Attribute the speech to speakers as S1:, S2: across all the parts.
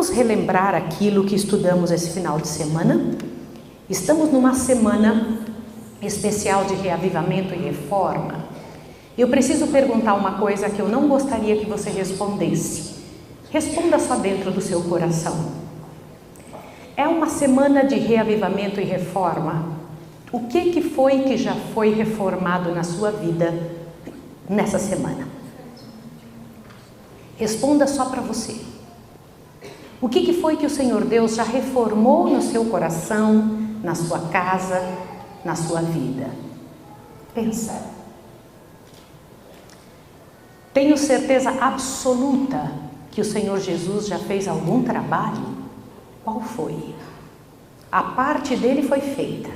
S1: Vamos relembrar aquilo que estudamos esse final de semana? Estamos numa semana especial de reavivamento e reforma. Eu preciso perguntar uma coisa que eu não gostaria que você respondesse. Responda só dentro do seu coração. É uma semana de reavivamento e reforma. O que foi que já foi reformado na sua vida nessa semana? Responda só para você. O que foi que o Senhor Deus já reformou no seu coração, na sua casa, na sua vida? Pensa. Tenho certeza absoluta que o Senhor Jesus já fez algum trabalho. Qual foi? A parte dele foi feita.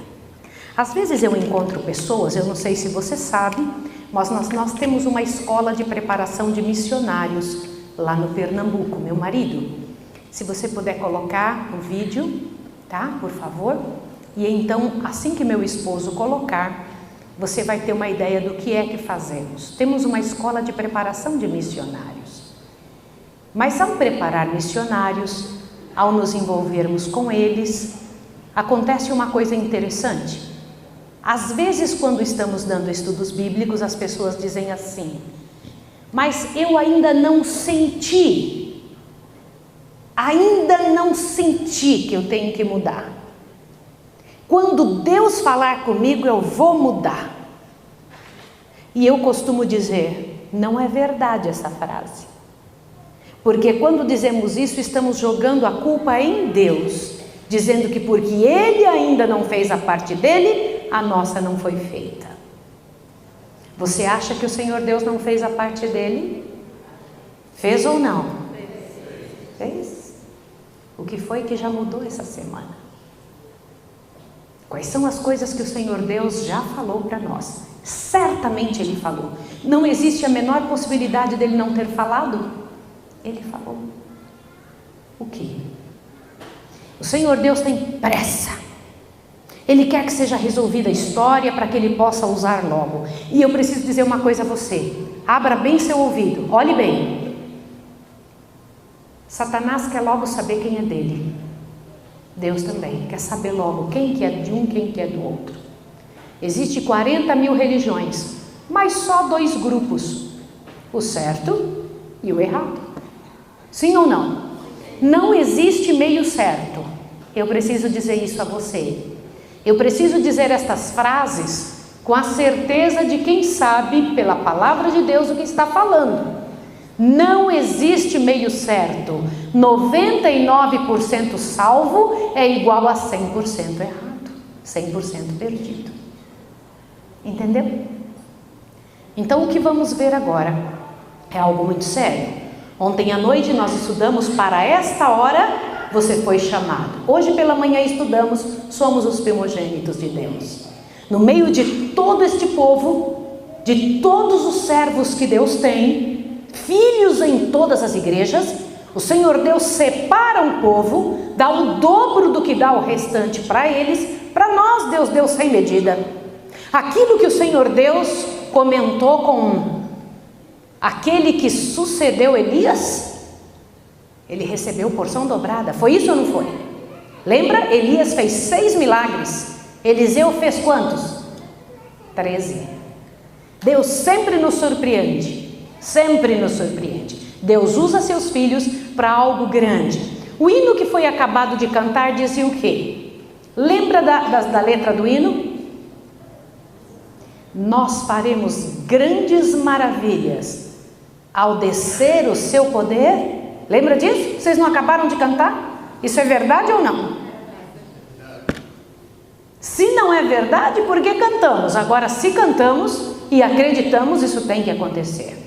S1: Às vezes eu encontro pessoas, eu não sei se você sabe, mas nós temos uma escola de preparação de missionários lá no Pernambuco, meu marido. Se você puder colocar o vídeo, tá? Por favor. E então, assim que meu esposo colocar, você vai ter uma ideia do que é que fazemos. Temos uma escola de preparação de missionários. Mas ao preparar missionários, ao nos envolvermos com eles, acontece uma coisa interessante. Às vezes, quando estamos dando estudos bíblicos, as pessoas dizem assim: mas eu ainda não senti que eu tenho que mudar. Quando Deus falar comigo, eu vou mudar. E eu costumo dizer, não é verdade essa frase. Porque quando dizemos isso, estamos jogando a culpa em Deus, dizendo que porque Ele ainda não fez a parte dele, a nossa não foi feita. Você acha que o Senhor Deus não fez a parte dele? Fez ou não? Fez. O que foi que já mudou essa semana? Quais são as coisas que o Senhor Deus já falou para nós? Certamente Ele falou. Não existe a menor possibilidade dele não ter falado. Ele falou. O quê? O Senhor Deus tem pressa. Ele quer que seja resolvida a história para que Ele possa usar logo. E eu preciso dizer uma coisa a você. Abra bem seu ouvido. Olhe bem. Satanás quer logo saber quem é dele. Deus também quer saber logo quem que é de um, quem que é do outro. Existe 40 mil religiões, mas só 2 grupos. O certo e o errado. Sim ou não? Não existe meio certo. Eu preciso dizer isso a você. Eu preciso dizer estas frases com a certeza de quem sabe pela palavra de Deus o que está falando. Não existe meio certo. 99% salvo é igual a 100% errado, 100% perdido. Entendeu? Então o que vamos ver agora é algo muito sério. Ontem à noite nós estudamos para esta hora você foi chamado. Hoje pela manhã estudamos, somos os primogênitos de Deus. No meio de todo este povo, de todos os servos que Deus tem, filhos em todas as igrejas, o Senhor Deus separa um povo, dá o dobro do que dá o restante para eles. Para nós Deus deu sem medida. Aquilo que o Senhor Deus comentou com aquele que sucedeu Elias, ele recebeu porção dobrada. Foi isso ou não foi? Lembra? Elias fez 6 milagres. Eliseu fez quantos? 13. Deus sempre nos surpreende. Sempre nos surpreende. Deus usa seus filhos para algo grande. O hino que foi acabado de cantar dizia o quê? Lembra da letra do hino? Nós faremos grandes maravilhas ao descer o seu poder. Lembra disso? Vocês não acabaram de cantar? Isso é verdade ou não? Se não é verdade, por que cantamos? Agora, se cantamos e acreditamos, isso tem que acontecer.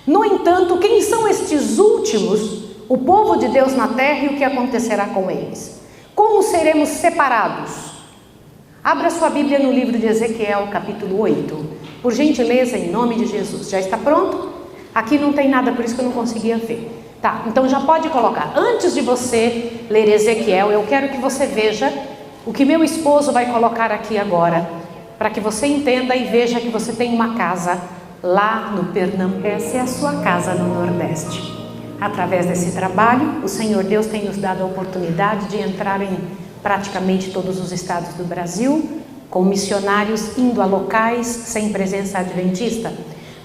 S1: No entanto, quem são estes últimos, o povo de Deus na terra, e o que acontecerá com eles? Como seremos separados? Abra sua Bíblia no livro de Ezequiel, capítulo 8. Por gentileza, em nome de Jesus. Já está pronto? Aqui não tem nada, por isso que eu não conseguia ver. Tá, então já pode colocar. Antes de você ler Ezequiel, eu quero que você veja o que meu esposo vai colocar aqui agora, para que você entenda e veja que você tem uma casa lá no Pernambuco. Essa é a sua casa no Nordeste. através desse trabalho, o Senhor Deus tem nos dado a oportunidade de entrar em praticamente todos os estados do Brasil, com missionários indo a locais sem presença adventista.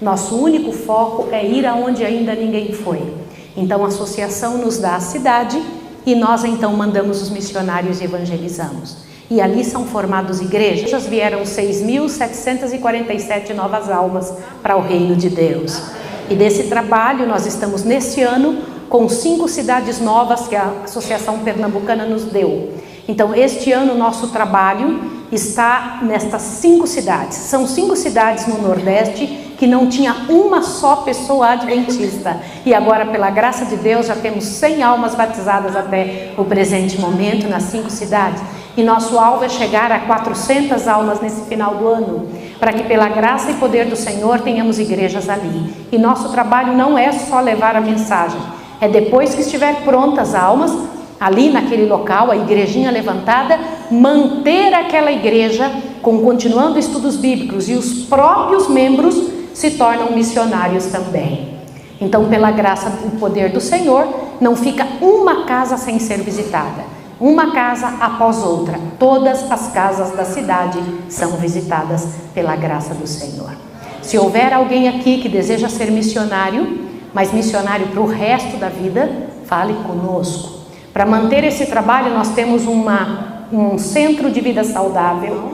S1: Nosso único foco é ir aonde ainda ninguém foi. Então a associação nos dá a cidade e nós então mandamos os missionários e evangelizamos. E ali são formados igrejas, vieram 6.747 novas almas para o reino de Deus. E desse trabalho nós estamos nesse ano com 5 cidades novas que a Associação Pernambucana nos deu. Então este ano o nosso trabalho está nestas 5 cidades. São 5 cidades no Nordeste que não tinha uma só pessoa adventista. E agora, pela graça de Deus, já temos 100 almas batizadas até o presente momento nas 5 cidades. E nosso alvo é chegar a 400 almas nesse final do ano, para que pela graça e poder do Senhor tenhamos igrejas ali. E nosso trabalho não é só levar a mensagem, é depois que estiver prontas as almas, ali naquele local, a igrejinha levantada, manter aquela igreja continuando estudos bíblicos, e os próprios membros se tornam missionários também. Então, pela graça e poder do Senhor, não fica uma casa sem ser visitada, uma casa após outra. Todas as casas da cidade são visitadas pela graça do Senhor. Se houver alguém aqui que deseja ser missionário, mas missionário para o resto da vida, fale conosco. Para manter esse trabalho, nós temos um centro de vida saudável.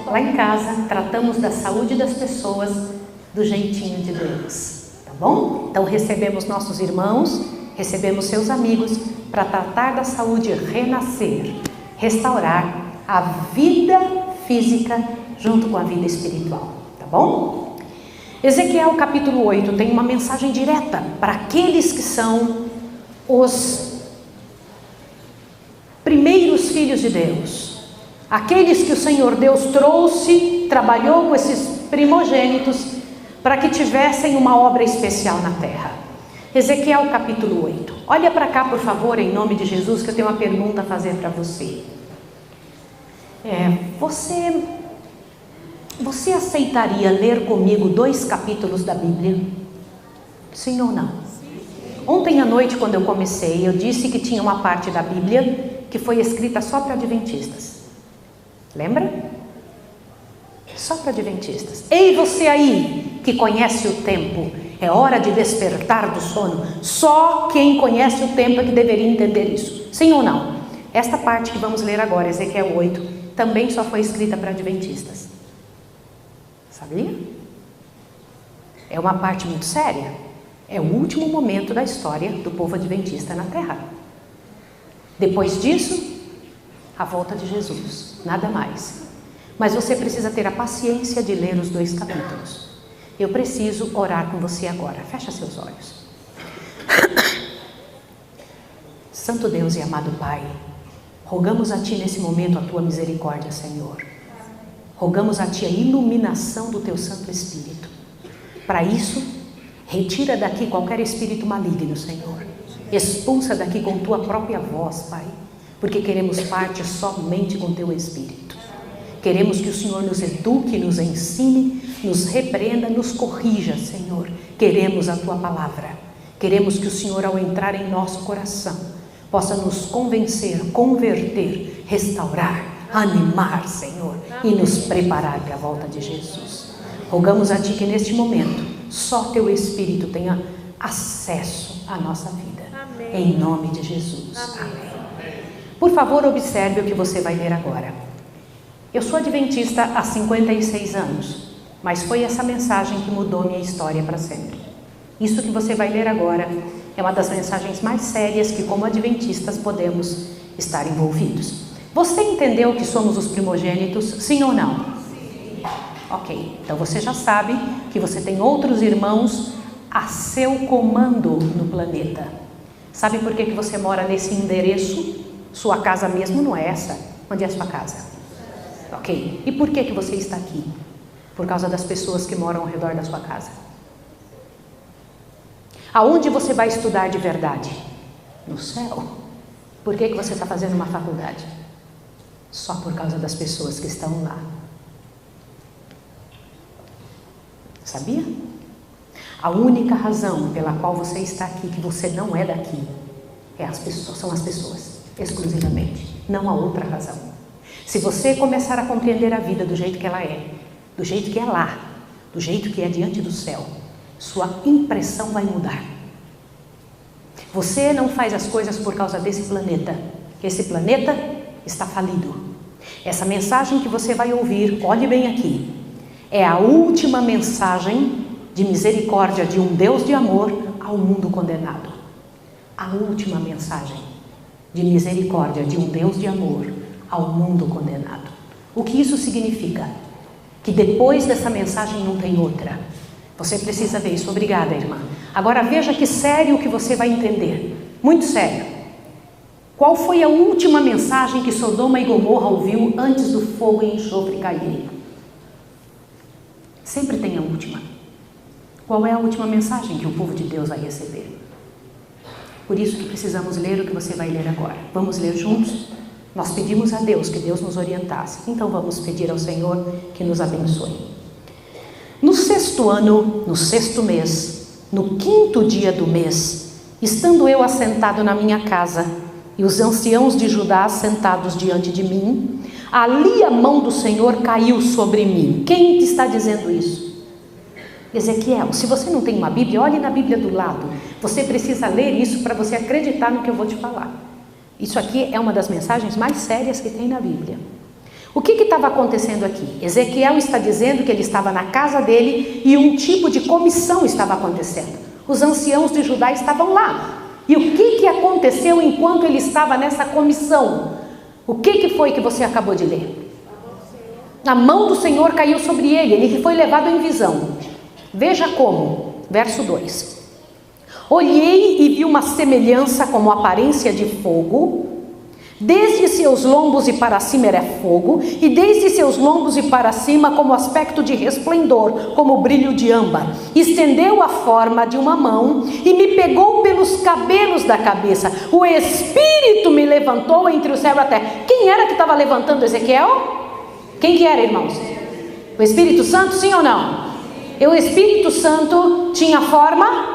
S1: Lá em casa, tratamos da saúde das pessoas do jeitinho de Deus, tá bom? Então recebemos nossos irmãos, recebemos seus amigos para tratar da saúde, renascer, restaurar a vida física junto com a vida espiritual, tá bom? Ezequiel capítulo 8 tem uma mensagem direta para aqueles que são os primeiros filhos de Deus, aqueles que o Senhor Deus trouxe, trabalhou com esses primogênitos para que tivessem uma obra especial na terra. Ezequiel capítulo 8. Olha para cá, por favor, em nome de Jesus, que eu tenho uma pergunta a fazer para você. Você aceitaria ler comigo 2 capítulos da Bíblia? Sim ou não? Ontem à noite, quando eu comecei, eu disse que tinha uma parte da Bíblia que foi escrita só para adventistas. Lembra? Só para adventistas. Ei, você aí que conhece o tempo, é hora de despertar do sono. Só quem conhece o tempo é que deveria entender isso. Sim ou não? Esta parte que vamos ler agora, Ezequiel 8, também só foi escrita para adventistas. Sabia? É uma parte muito séria. É o último momento da história do povo adventista na terra. Depois disso, a volta de Jesus, nada mais. Mas você precisa ter a paciência de ler os 2 capítulos. Eu preciso orar com você agora. Fecha seus olhos. Santo Deus e amado Pai, rogamos a Ti nesse momento a Tua misericórdia, Senhor. Rogamos a Ti a iluminação do Teu Santo Espírito. Para isso, retira daqui qualquer espírito maligno, Senhor. Expulsa daqui com Tua própria voz, Pai, porque queremos parte somente com Teu Espírito. Queremos que o Senhor nos eduque, nos ensine, nos repreenda, nos corrija, Senhor. Queremos a Tua palavra. Queremos que o Senhor, ao entrar em nosso coração, possa nos convencer, converter, restaurar, animar, Senhor, e nos preparar para a volta de Jesus. Rogamos a Ti que neste momento, só Teu Espírito tenha acesso à nossa vida. Amém. Em nome de Jesus. Amém. Por favor, observe o que você vai ler agora. Eu sou adventista há 56 anos, mas foi essa mensagem que mudou minha história para sempre. Isso que você vai ler agora é uma das mensagens mais sérias que, como adventistas, podemos estar envolvidos. Você entendeu que somos os primogênitos, sim ou não? Sim. Ok, então você já sabe que você tem outros irmãos a seu comando no planeta. Sabe por que você mora nesse endereço? Sua casa mesmo não é essa. Onde é a sua casa? Ok, e por que você está aqui? Por causa das pessoas que moram ao redor da sua casa. Aonde você vai estudar de verdade? No céu. Por que você está fazendo uma faculdade? Só por causa das pessoas que estão lá. Sabia? A única razão pela qual você está aqui, que você não é daqui, são as pessoas, exclusivamente. Não há outra razão. Se você começar a compreender a vida do jeito que ela é, do jeito que é lá, do jeito que é diante do céu, sua impressão vai mudar. Você não faz as coisas por causa desse planeta. Esse planeta está falido. Essa mensagem que você vai ouvir, olhe bem aqui, é a última mensagem de misericórdia de um Deus de amor ao mundo condenado. A última mensagem de misericórdia de um Deus de amor ao mundo condenado. O que isso significa? Que depois dessa mensagem não tem outra. Você precisa ver isso. Obrigada, irmã. Agora veja que sério que você vai entender. Muito sério. Qual foi a última mensagem que Sodoma e Gomorra ouviu antes do fogo e enxofre caírem? Sempre tem a última. Qual é a última mensagem que o povo de Deus vai receber? Por isso que precisamos ler o que você vai ler agora. Vamos ler juntos? Nós pedimos a Deus que Deus nos orientasse. Então vamos pedir ao Senhor que nos abençoe. No 6º ano, no 6º mês, no 5º dia do mês, estando eu assentado na minha casa e os anciãos de Judá sentados diante de mim, ali a mão do Senhor caiu sobre mim. Quem está dizendo isso? Ezequiel. Se você não tem uma Bíblia, olhe na Bíblia do lado. Você precisa ler isso para você acreditar no que eu vou te falar. Isso aqui é uma das mensagens mais sérias que tem na Bíblia. O que estava acontecendo aqui? Ezequiel está dizendo que ele estava na casa dele e um tipo de comissão estava acontecendo. Os anciãos de Judá estavam lá. E o que aconteceu enquanto ele estava nessa comissão? O que foi que você acabou de ler? A mão do Senhor caiu sobre ele, ele foi levado em visão. Veja como, verso 2. Olhei e vi uma semelhança como aparência de fogo, desde seus lombos e para cima era fogo, e desde seus lombos e para cima como aspecto de resplendor, como brilho de âmbar. Estendeu a forma de uma mão e me pegou pelos cabelos da cabeça. O Espírito me levantou entre o céu e a terra. Quem era que estava levantando Ezequiel? Quem que era, irmãos? O Espírito Santo, sim ou não? E o Espírito Santo tinha forma?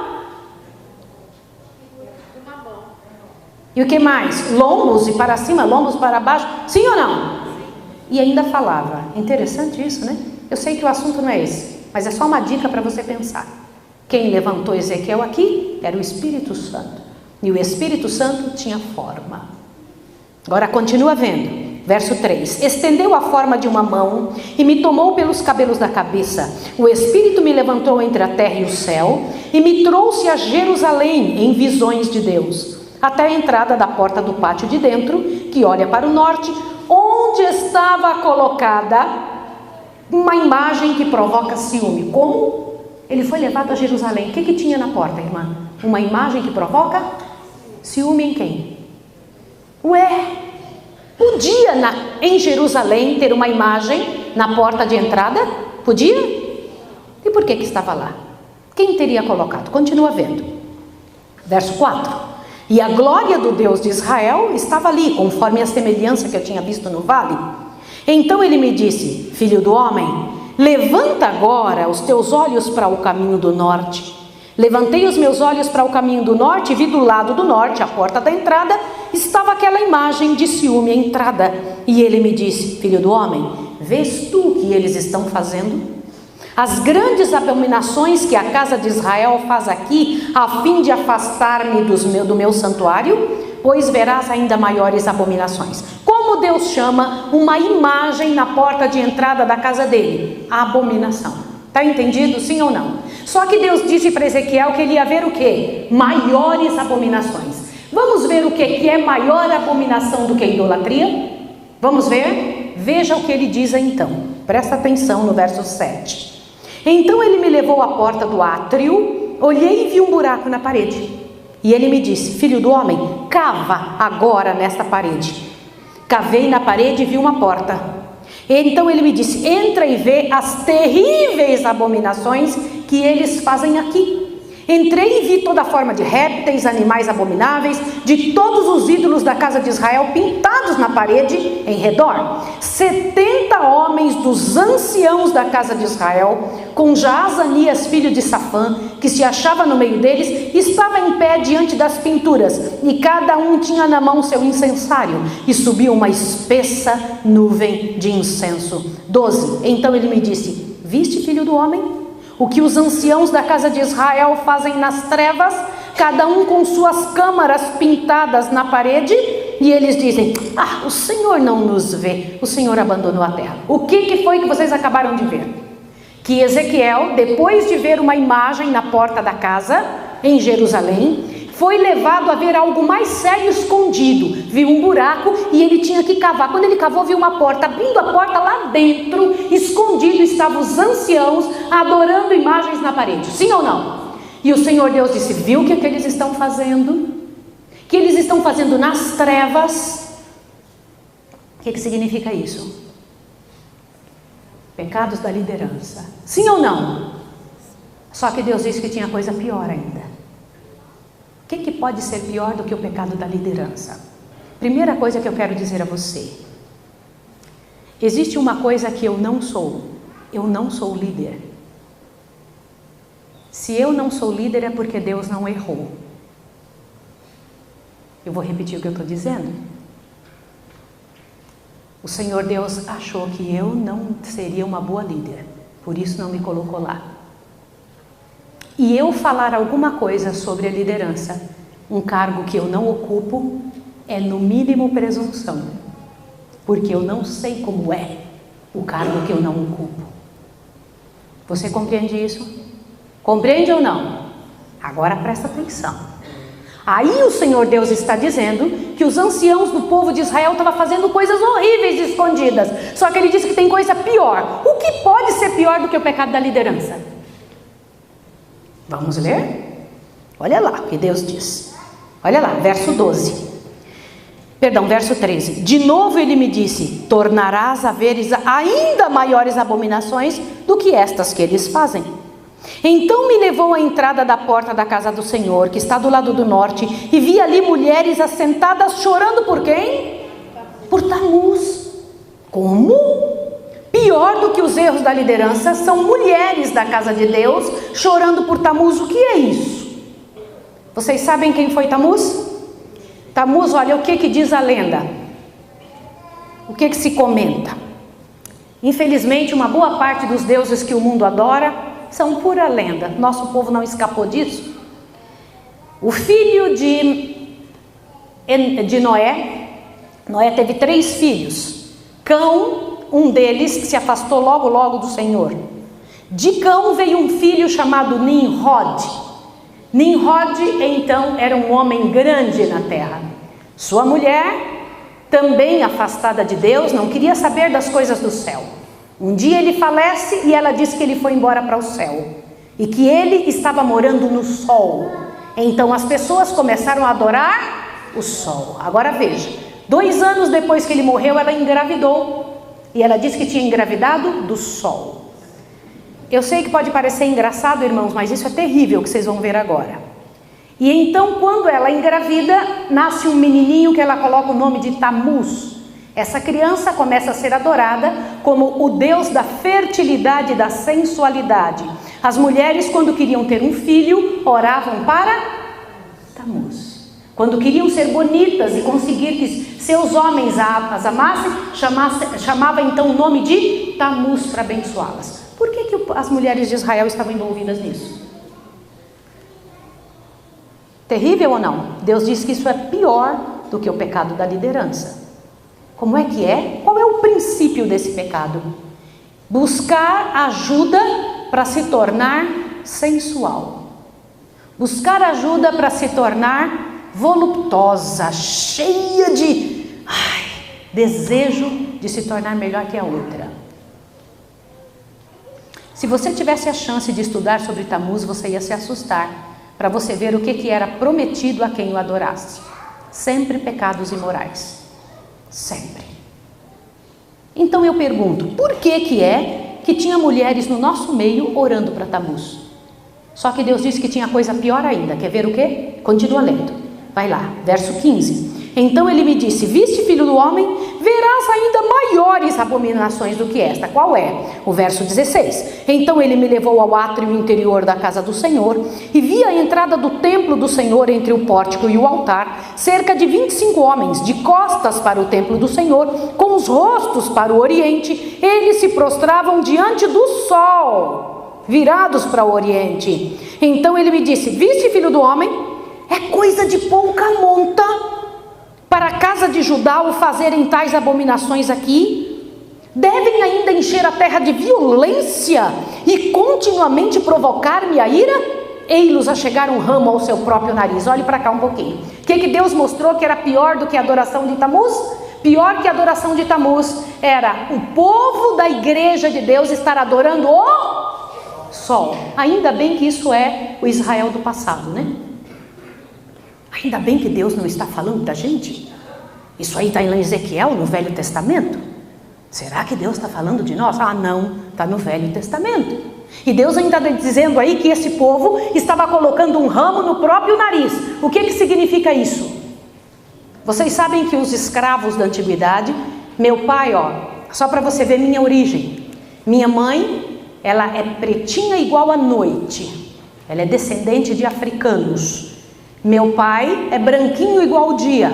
S1: E o que mais? Lombos e para cima, lombos para baixo, sim ou não? E ainda falava. Interessante isso, né? Eu sei que o assunto não é esse, mas é só uma dica para você pensar. Quem levantou Ezequiel aqui era o Espírito Santo. E o Espírito Santo tinha forma. Agora continua vendo. Verso 3. Estendeu a forma de uma mão e me tomou pelos cabelos da cabeça. O Espírito me levantou entre a terra e o céu e me trouxe a Jerusalém em visões de Deus, até a entrada da porta do pátio de dentro, que olha para o norte, onde estava colocada uma imagem que provoca ciúme. Como? Ele foi levado a Jerusalém. O que tinha na porta, irmã? Uma imagem que provoca ciúme em quem? Podia em Jerusalém ter uma imagem na porta de entrada? Podia? E por que estava lá? Quem teria colocado? Continua vendo. Verso 4. E a glória do Deus de Israel estava ali, conforme a semelhança que eu tinha visto no vale. Então ele me disse: filho do homem, levanta agora os teus olhos para o caminho do norte. Levantei os meus olhos para o caminho do norte e vi do lado do norte, a porta da entrada, estava aquela imagem de ciúme à entrada. E ele me disse: filho do homem, vês tu o que eles estão fazendo? As grandes abominações que a casa de Israel faz aqui, a fim de afastar-me do meu santuário, pois verás ainda maiores abominações. Como Deus chama uma imagem na porta de entrada da casa dele? A abominação. Está entendido, sim ou não? Só que Deus disse para Ezequiel que ele ia ver o quê? Maiores abominações. Vamos ver o que é maior abominação do que idolatria? Vamos ver? Veja o que ele diz então. Presta atenção no verso 7. Então ele me levou à porta do átrio, olhei e vi um buraco na parede. E ele me disse: filho do homem, cava agora nesta parede. Cavei na parede e vi uma porta. Então ele me disse: entra e vê as terríveis abominações que eles fazem aqui. Entrei e vi toda forma de répteis, animais abomináveis, de todos os ídolos da casa de Israel pintados na parede em redor. 70 homens dos anciãos da casa de Israel, com Jaazanias, filho de Safã, que se achava no meio deles, estava em pé diante das pinturas, e cada um tinha na mão seu incensário, e subiu uma espessa nuvem de incenso. 12. Então ele me disse: viste, filho do homem? O que os anciãos da casa de Israel fazem nas trevas, cada um com suas câmaras pintadas na parede, e eles dizem: o Senhor não nos vê, o Senhor abandonou a terra. O que foi que vocês acabaram de ver? Que Ezequiel, depois de ver uma imagem na porta da casa, em Jerusalém, foi levado a ver algo mais sério escondido. Viu um buraco e ele tinha que cavar. Quando ele cavou, viu uma porta. Abrindo a porta, lá dentro, escondido, estavam os anciãos adorando imagens na parede. Sim ou não? E o Senhor Deus disse: viu o que eles estão fazendo? Que eles estão fazendo nas trevas. O que significa isso? Pecados da liderança. Sim ou não? Só que Deus disse que tinha coisa pior ainda. O que pode ser pior do que o pecado da liderança? Primeira coisa que eu quero dizer a você: existe uma coisa que eu não sou líder. Se eu não sou líder é porque Deus não errou. Eu vou repetir o que eu estou dizendo. O Senhor Deus achou que eu não seria uma boa líder, por isso não me colocou lá. E eu falar alguma coisa sobre a liderança, um cargo que eu não ocupo, é no mínimo presunção, porque eu não sei como é o cargo que eu não ocupo. Você compreende isso? Compreende ou não? Agora presta atenção. Aí o Senhor Deus está dizendo que os anciãos do povo de Israel estavam fazendo coisas horríveis escondidas. Só que ele disse que tem coisa pior. O que pode ser pior do que o pecado da liderança? Vamos ler? Olha lá o que Deus diz. Olha lá, verso 12. Perdão, verso 13. De novo ele me disse: tornarás a ver ainda maiores abominações do que estas que eles fazem. Então me levou à entrada da porta da casa do Senhor, que está do lado do norte, e vi ali mulheres assentadas chorando por quem? Por Tamuz. Como? Pior do que os erros da liderança são mulheres da casa de Deus chorando por Tamuz. O que é isso? Vocês sabem quem foi Tamuz? Tamuz, olha o que diz a lenda. O que se comenta? Infelizmente, uma boa parte dos deuses que o mundo adora são pura lenda. Nosso povo não escapou disso. O filho de Noé, Noé teve 3 filhos. Cão, um deles, que se afastou logo do Senhor. De Cão veio um filho chamado Nimrod. Nimrod, então, era um homem grande na terra. Sua mulher, também afastada de Deus, não queria saber das coisas do céu. Um dia ele falece e ela diz que ele foi embora para o céu e que ele estava morando no sol. Então as pessoas começaram a adorar o sol. Agora veja, 2 anos depois que ele morreu, ela engravidou e ela disse que tinha engravidado do sol. Eu sei que pode parecer engraçado, irmãos, mas isso é terrível que vocês vão ver agora. E então, quando ela engravida, nasce um menininho que ela coloca o nome de Tamuz. Essa criança começa a ser adorada como o Deus da fertilidade e da sensualidade. As mulheres, quando queriam ter um filho, oravam para Tamuz. Quando queriam ser bonitas e conseguir que seus homens as amassem, chamava então o nome de Tamuz para abençoá-las. Por que as mulheres de Israel estavam envolvidas nisso? Terrível ou não? Deus diz que isso é pior do que o pecado da liderança. Como é que é? Qual é o princípio desse pecado? Buscar ajuda para se tornar sensual. Buscar ajuda para se tornar voluptuosa, cheia de desejo de se tornar melhor que a outra. Se você tivesse a chance de estudar sobre Tamuz, você ia se assustar, para você ver o que era prometido a quem o adorasse. Sempre pecados imorais. Sempre. Então eu pergunto, por que tinha mulheres no nosso meio orando para Tamuz? Só que Deus disse que tinha coisa pior ainda. Quer ver o quê? Continua lendo. Vai lá, verso 15. Então ele me disse: viste, filho do homem, verás ainda maiores abominações do que esta. Qual é? O verso 16. Então ele me levou ao átrio interior da casa do Senhor, e vi a entrada do templo do Senhor entre o pórtico e o altar, cerca de 25 homens, de costas para o templo do Senhor, com os rostos para o oriente. Eles se prostravam diante do sol, virados para o oriente. Então ele me disse: viste, filho do homem, é coisa de pouca monta para a casa de Judá o fazerem tais abominações aqui? Devem ainda encher a terra de violência e continuamente provocar-me a ira? Ei-los a chegar um ramo ao seu próprio nariz. Olhe para cá um pouquinho. O que Deus mostrou que era pior do que a adoração de Tamuz? Pior que a adoração de Tamuz era o povo da igreja de Deus estar adorando o sol. Ainda bem que isso é o Israel do passado, né? Ainda bem que Deus não está falando da gente. Isso aí está em Ezequiel, no Velho Testamento. Será que Deus está falando de nós? Ah, não, está no Velho Testamento. E Deus ainda está dizendo aí que esse povo estava colocando um ramo no próprio nariz. O que significa isso? Vocês sabem que os escravos da antiguidade, meu pai, só para você ver minha origem. Minha mãe, ela é pretinha igual a noite. Ela é descendente de africanos. Meu pai é branquinho igual o dia.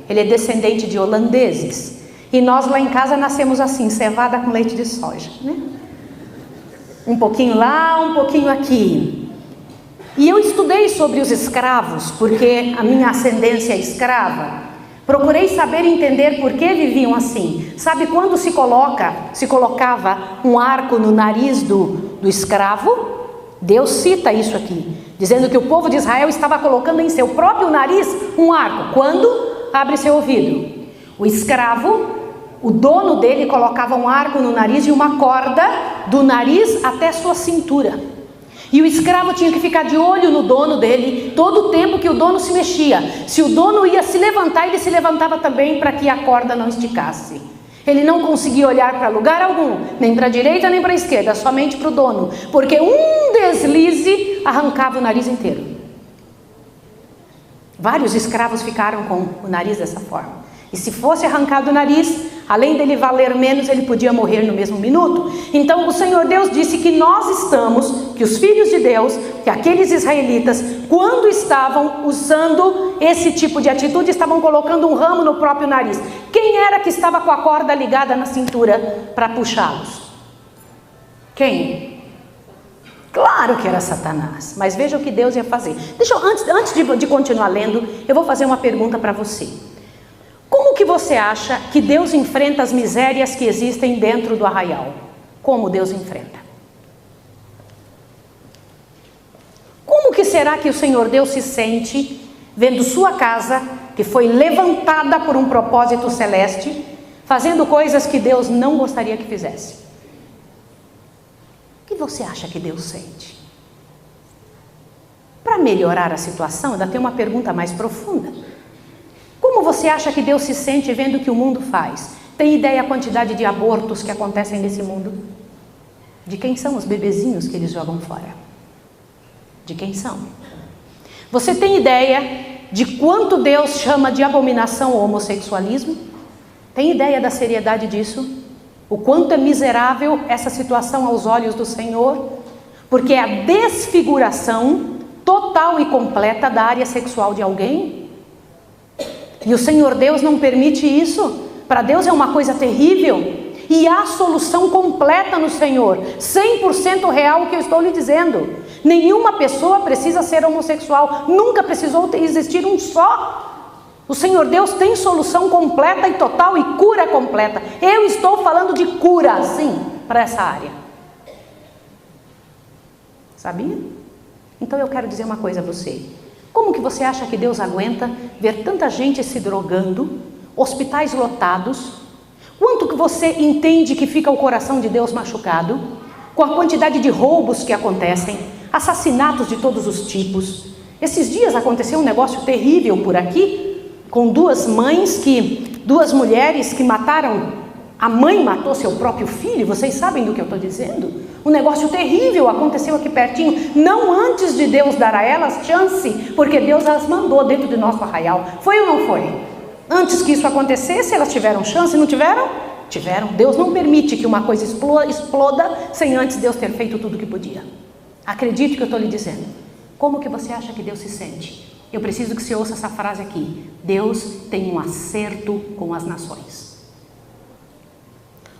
S1: Ele é descendente de holandeses. E nós lá em casa nascemos assim, cevada com leite de soja, né? Um pouquinho lá, um pouquinho aqui. E eu estudei sobre os escravos, porque a minha ascendência é escrava. Procurei saber e entender por que viviam assim. Sabe quando se colocava um arco no nariz do escravo? Deus cita isso aqui, dizendo que o povo de Israel estava colocando em seu próprio nariz um arco. Quando abre seu ouvido, o escravo, o dono dele colocava um arco no nariz e uma corda do nariz até sua cintura. E o escravo tinha que ficar de olho no dono dele todo o tempo que o dono se mexia. Se o dono ia se levantar, ele se levantava também para que a corda não esticasse. Ele não conseguia olhar para lugar algum, nem para a direita nem para a esquerda, somente para o dono, porque um deslize arrancava o nariz inteiro. Vários escravos ficaram com o nariz dessa forma. E se fosse arrancado o nariz, além dele valer menos, ele podia morrer no mesmo minuto. Então o Senhor Deus disse que nós estamos, que os filhos de Deus, que aqueles israelitas, quando estavam usando esse tipo de atitude, estavam colocando um ramo no próprio nariz. Quem era que estava com a corda ligada na cintura para puxá-los? Quem? Claro que era Satanás. Mas veja o que Deus ia fazer. Antes de continuar lendo, eu vou fazer uma pergunta para você. Como que você acha que Deus enfrenta as misérias que existem dentro do arraial? Como Deus enfrenta? Como que será que o Senhor Deus se sente vendo sua casa, que foi levantada por um propósito celeste, fazendo coisas que Deus não gostaria que fizesse? O que você acha que Deus sente? Para melhorar a situação, ainda tem uma pergunta mais profunda. Como você acha que Deus se sente vendo o que o mundo faz? Tem ideia a quantidade de abortos que acontecem nesse mundo? De quem são os bebezinhos que eles jogam fora? De quem são? Você tem ideia de quanto Deus chama de abominação o homossexualismo? Tem ideia da seriedade disso? O quanto é miserável essa situação aos olhos do Senhor? Porque é a desfiguração total e completa da área sexual de alguém. E o Senhor Deus não permite isso. Para Deus é uma coisa terrível. E há solução completa no Senhor. 100% real o que eu estou lhe dizendo. Nenhuma pessoa precisa ser homossexual. Nunca precisou existir um só. O Senhor Deus tem solução completa e total e cura completa. Eu estou falando de cura, sim, para essa área. Sabia? Então eu quero dizer uma coisa a você. Como que você acha que Deus aguenta ver tanta gente se drogando, hospitais lotados? Quanto que você entende que fica o coração de Deus machucado? Com a quantidade de roubos que acontecem, assassinatos de todos os tipos. Esses dias aconteceu um negócio terrível por aqui, com duas mulheres que mataram A mãe matou seu próprio filho, vocês sabem do que eu estou dizendo? Um negócio terrível aconteceu aqui pertinho, não antes de Deus dar a elas chance, porque Deus as mandou dentro do nosso arraial. Foi ou não foi? Antes que isso acontecesse, elas tiveram chance, não tiveram? Tiveram. Deus não permite que uma coisa exploda sem antes Deus ter feito tudo o que podia. Acredite no que eu estou lhe dizendo. Como que você acha que Deus se sente? Eu preciso que você ouça essa frase aqui. Deus tem um acerto com as nações.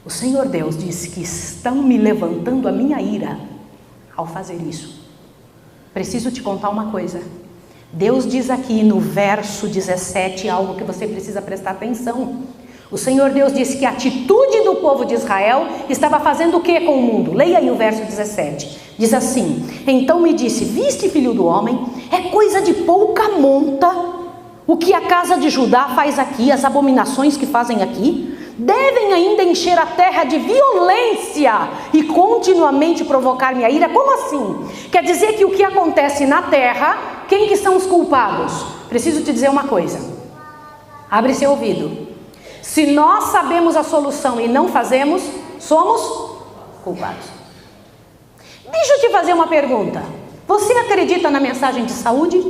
S1: O Senhor Deus disse que estão me levantando a minha ira ao fazer isso. Preciso te contar uma coisa. Deus diz aqui no verso 17 algo que você precisa prestar atenção. O Senhor Deus disse que a atitude do povo de Israel estava fazendo o que com o mundo? Leia aí o verso 17. Diz assim: então me disse, viste, filho do homem, é coisa de pouca monta o que a casa de Judá faz aqui, as abominações que fazem aqui. Devem ainda encher a terra de violência e continuamente provocar minha ira. Como assim? Quer dizer que o que acontece na terra, quem que são os culpados? Preciso te dizer uma coisa. Abre seu ouvido. Se nós sabemos a solução e não fazemos, somos culpados. Deixa eu te fazer uma pergunta. Você acredita na mensagem de saúde?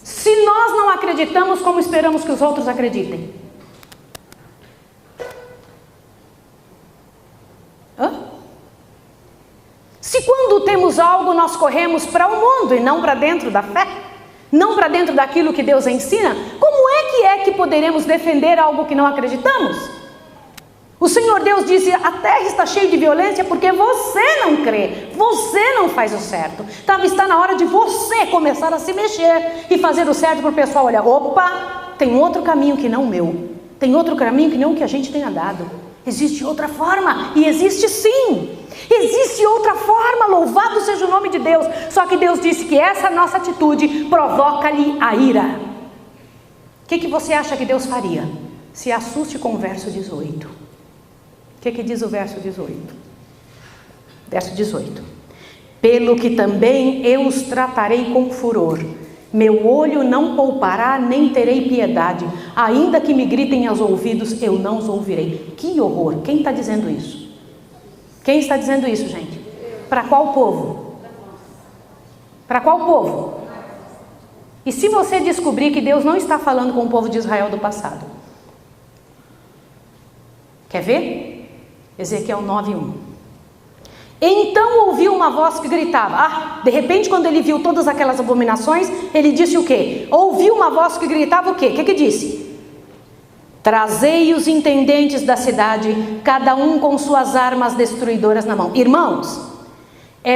S1: Se nós não acreditamos, como esperamos que os outros acreditem? Se quando temos algo nós corremos para o mundo e não para dentro da fé, não para dentro daquilo que Deus ensina, como é que poderemos defender algo que não acreditamos? O Senhor Deus disse, a terra está cheia de violência porque você não crê, você não faz o certo. Está na hora de você começar a se mexer e fazer o certo para o pessoal olhar, opa, tem outro caminho que não o meu, tem outro caminho que não o que a gente tem andado. Existe outra forma, e existe sim. Existe outra forma, louvado seja o nome de Deus. Só que Deus disse que essa nossa atitude provoca-lhe a ira. O que você acha que Deus faria? Se assuste com o verso 18. O que diz o verso 18? Verso 18. Pelo que também eu os tratarei com furor. Meu olho não poupará, nem terei piedade. Ainda que me gritem aos ouvidos, eu não os ouvirei. Que horror! Quem está dizendo isso? Quem está dizendo isso, gente? Para qual povo? Para qual povo? E se você descobrir que Deus não está falando com o povo de Israel do passado? Quer ver? Ezequiel 9:1. Então ouviu uma voz que gritava. De repente, quando ele viu todas aquelas abominações, ele disse o quê? Ouviu uma voz que gritava o quê? O que disse? Trazei os intendentes da cidade, cada um com suas armas destruidoras na mão. Irmãos,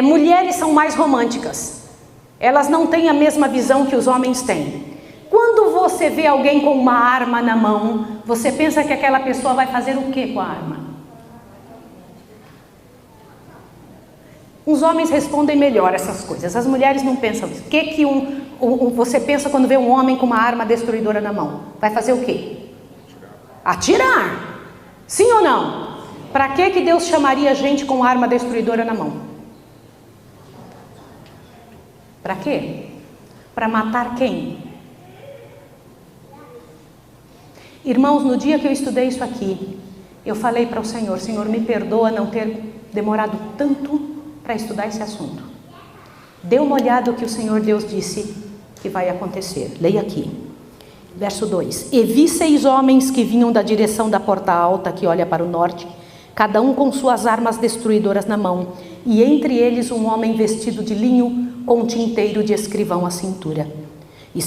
S1: mulheres são mais românticas. Elas não têm a mesma visão que os homens têm. Quando você vê alguém com uma arma na mão, você pensa que aquela pessoa vai fazer o quê com a arma? Os homens respondem melhor essas coisas, as mulheres não pensam isso. O que você pensa quando vê um homem com uma arma destruidora na mão? Vai fazer o quê? Atirar. Sim ou não? Para que Deus chamaria gente com arma destruidora na mão? Para quê? Para matar quem? Irmãos, no dia que eu estudei isso aqui, eu falei para o Senhor, Senhor, me perdoa não ter demorado tanto para estudar esse assunto. Dê uma olhada o que o Senhor Deus disse que vai acontecer. Leia aqui, verso 2. E vi 6 homens que vinham da direção da porta alta que olha para o norte, cada um com suas armas destruidoras na mão, e entre eles um homem vestido de linho com um tinteiro de escrivão à cintura. E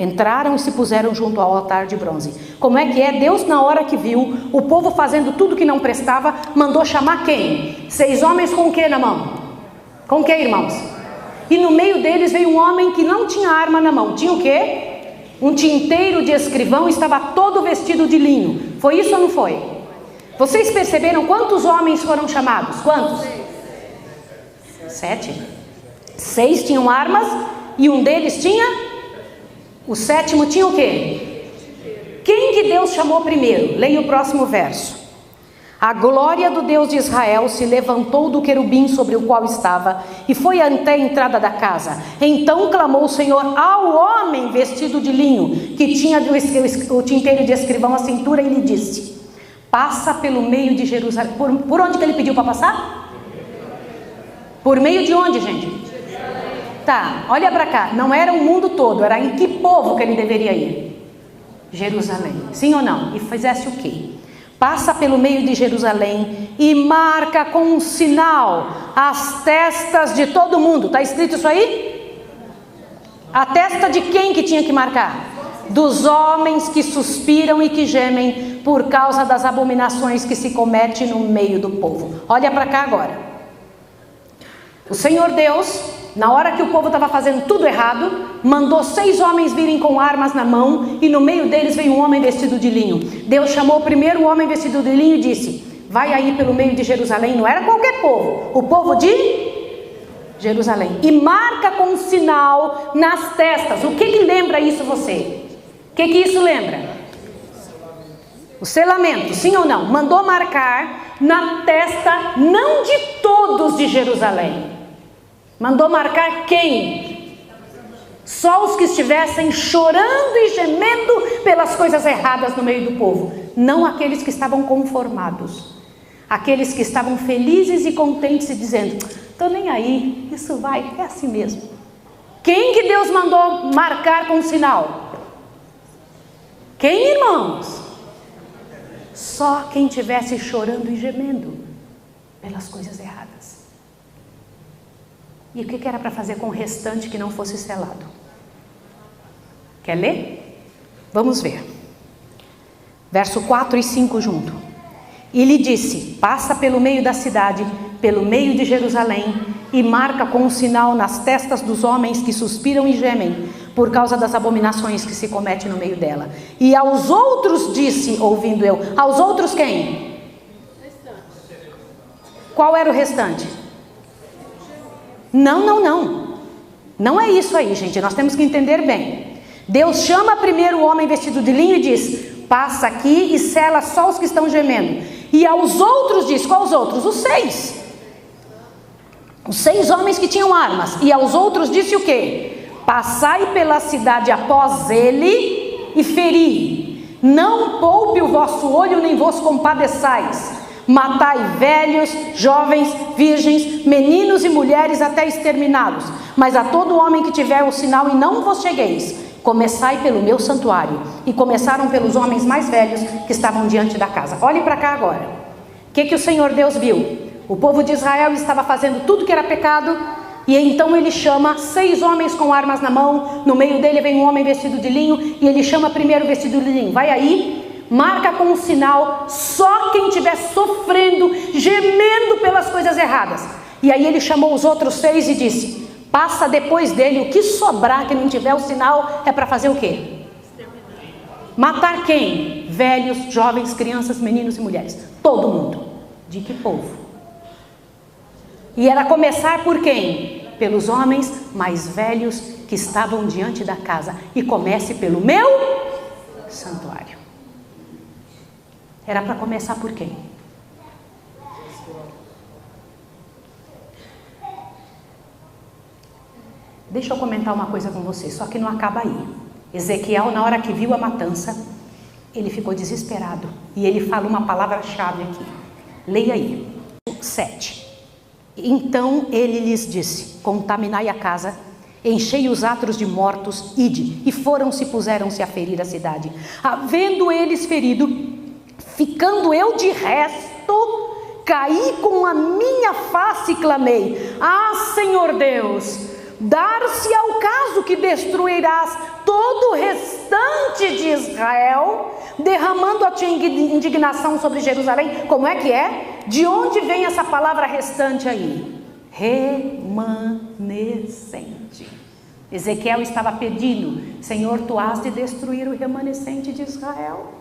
S1: entraram e se puseram junto ao altar de bronze. Como é que é? Deus, na hora que viu o povo fazendo tudo que não prestava, mandou chamar quem? 6 homens com o que na mão? Com o que, irmãos? E no meio deles veio um homem que não tinha arma na mão. Tinha o quê? Um tinteiro de escrivão, estava todo vestido de linho. Foi isso ou não foi? Vocês perceberam quantos homens foram chamados? Quantos? 7. 6 tinham armas e um deles tinha? O 7º tinha o quê? Quem que Deus chamou primeiro? Leia o próximo verso. A glória do Deus de Israel se levantou do querubim sobre o qual estava e foi até a entrada da casa. Então clamou o Senhor ao homem vestido de linho, que tinha o tinteiro de escrivão à cintura, e lhe disse: passa pelo meio de Jerusalém. Por onde que ele pediu para passar? Por meio de onde, gente? Tá, olha para cá. Não era o mundo todo, era em que povo que ele deveria ir? Jerusalém. Sim ou não? E fizesse o quê? Passa pelo meio de Jerusalém e marca com um sinal as testas de todo mundo. Está escrito isso aí? A testa de quem que tinha que marcar? Dos homens que suspiram e que gemem por causa das abominações que se cometem no meio do povo. Olha para cá agora. O Senhor Deus, na hora que o povo estava fazendo tudo errado, mandou 6 homens virem com armas na mão, e no meio deles veio um homem vestido de linho. Deus chamou o primeiro homem vestido de linho e disse: vai aí pelo meio de Jerusalém. Não era qualquer povo, o povo de Jerusalém, e marca com um sinal nas testas. O que lembra isso você? O que isso lembra? O selamento, sim ou não? Mandou marcar na testa, não de todos de Jerusalém. Mandou marcar quem? Só os que estivessem chorando e gemendo pelas coisas erradas no meio do povo. Não aqueles que estavam conformados. Aqueles que estavam felizes e contentes e dizendo: estou nem aí, isso vai, é assim mesmo. Quem que Deus mandou marcar com um sinal? Quem, irmãos? Só quem estivesse chorando e gemendo pelas coisas erradas. E o que era para fazer com o restante que não fosse selado? Quer ler? Vamos ver. Verso 4 e 5 junto. E lhe disse: passa pelo meio da cidade, pelo meio de Jerusalém, e marca com um sinal nas testas dos homens que suspiram e gemem, por causa das abominações que se cometem no meio dela. E aos outros disse, ouvindo eu, aos outros quem? Qual era o restante? Não é isso aí, gente, nós temos que entender bem. Deus chama primeiro o homem vestido de linho e diz: passa aqui e sela só os que estão gemendo. E aos outros diz: quais outros? Os 6. Os 6 homens que tinham armas. E aos outros disse o quê? Passai pela cidade após ele e feri. Não poupe o vosso olho, nem vos compadeçais. Matai velhos, jovens, virgens, meninos e mulheres até exterminados. Mas a todo homem que tiver o sinal e não vos chegueis, começai pelo meu santuário. E começaram pelos homens mais velhos que estavam diante da casa. Olhe para cá agora. O que o Senhor Deus viu? O povo de Israel estava fazendo tudo que era pecado. E então ele chama 6 homens com armas na mão. No meio dele vem um homem vestido de linho. E ele chama primeiro o vestido de linho: vai aí, marca com um sinal só quem estiver sofrendo, gemendo pelas coisas erradas. E aí ele chamou os outros 6 e disse: passa depois dele. O que sobrar que não tiver o sinal é para fazer o quê? Matar quem? Velhos, jovens, crianças, meninos e mulheres. Todo mundo. De que povo? E era começar por quem? Pelos homens mais velhos que estavam diante da casa. E comece pelo meu santuário. Era para começar por quem? Deixa eu comentar uma coisa com você, só que não acaba aí. Ezequiel, na hora que viu a matança, ele ficou desesperado. E ele fala uma palavra-chave aqui. Leia aí. 7. Então ele lhes disse: contaminai a casa, enchei os atros de mortos, ide. E foram-se, puseram-se a ferir a cidade. Havendo eles ferido, ficando eu de resto, caí com a minha face e clamei: ah, Senhor Deus, dar-se ao caso que destruirás todo o restante de Israel, derramando a tua indignação sobre Jerusalém. Como é que é? De onde vem essa palavra restante aí? Remanescente. Ezequiel estava pedindo: Senhor, tu has de destruir o remanescente de Israel.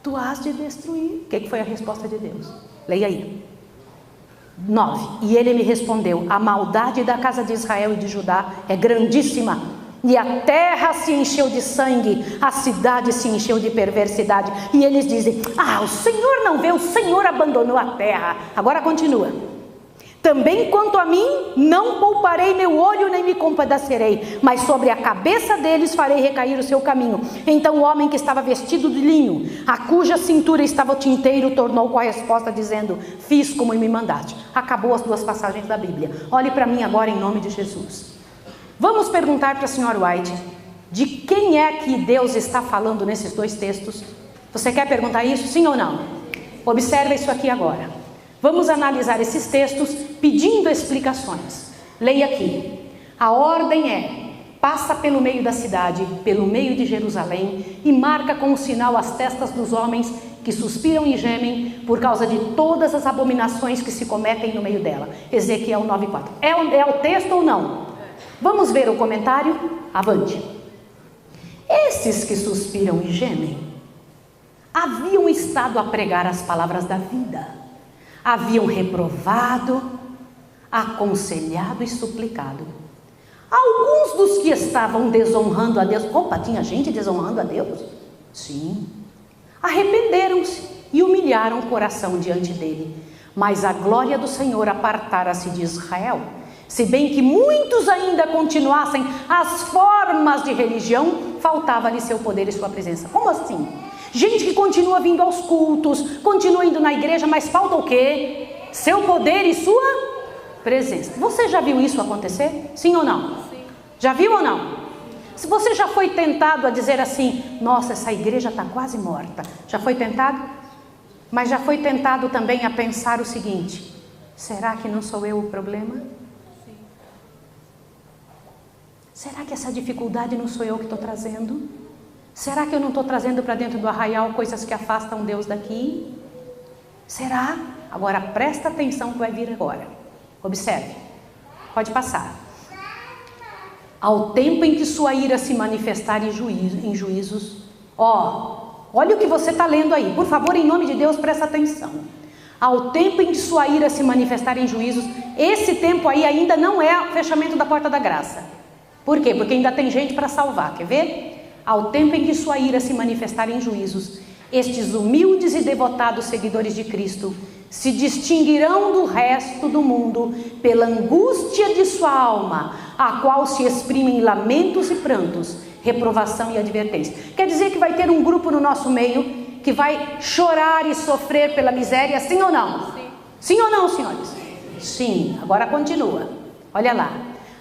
S1: Tu has de destruir. O que foi a resposta de Deus? Leia aí. 9. E ele me respondeu: a maldade da casa de Israel e de Judá é grandíssima, e a terra se encheu de sangue, a cidade se encheu de perversidade. E eles dizem: ah, o Senhor não vê, o Senhor abandonou a terra. Agora continua: Também quanto a mim, não pouparei meu olho nem me compadecerei, mas sobre a cabeça deles farei recair o seu caminho. Então o homem que estava vestido de linho, a cuja cintura estava o tinteiro, tornou com a resposta dizendo: fiz como me mandaste. Acabou as duas passagens da Bíblia. Olhe para mim agora em nome de Jesus. Vamos perguntar para a senhora White, de quem é que Deus está falando nesses dois textos? Você quer perguntar isso, sim ou não? Observe isso aqui agora. Vamos analisar esses textos pedindo explicações. Leia aqui. A ordem é: passa pelo meio da cidade, pelo meio de Jerusalém, e marca com o sinal as testas dos homens que suspiram e gemem por causa de todas as abominações que se cometem no meio dela. Ezequiel 9:4. É o texto ou não? Vamos ver o comentário? Avante. Esses que suspiram e gemem haviam estado a pregar as palavras da vida. Haviam reprovado, aconselhado e suplicado. Alguns dos que estavam desonrando a Deus, opa, tinha gente desonrando a Deus? Sim. Arrependeram-se e humilharam o coração diante dele. Mas a glória do Senhor apartara-se de Israel. Se bem que muitos ainda continuassem as formas de religião, faltava-lhe seu poder e sua presença. Como assim? Gente que continua vindo aos cultos, continua indo na igreja, mas falta o quê? Seu poder e sua presença. Você já viu isso acontecer? Sim ou não? Sim. Já viu ou não? Se você já foi tentado a dizer assim: nossa, essa igreja está quase morta. Já foi tentado? Mas já foi tentado também a pensar o seguinte: será que não sou eu o problema? Sim. Será que essa dificuldade não sou eu que estou trazendo? Será que eu não estou trazendo para dentro do arraial coisas que afastam Deus daqui? Será? Agora presta atenção que vai vir agora. Observe. Pode passar. Ao tempo em que sua ira se manifestar em juízos. Olha o que você está lendo aí. Por favor, em nome de Deus, presta atenção. Ao tempo em que sua ira se manifestar em juízos. Esse tempo aí ainda não é o fechamento da porta da graça. Por quê? Porque ainda tem gente para salvar. Quer ver? Ao tempo em que sua ira se manifestar em juízos, estes humildes e devotados seguidores de Cristo se distinguirão do resto do mundo pela angústia de sua alma, a qual se exprimem lamentos e prantos, reprovação e advertência. Quer dizer que vai ter um grupo no nosso meio que vai chorar e sofrer pela miséria, sim ou não? Sim. Sim ou não, senhores? Sim. Agora continua. Olha lá.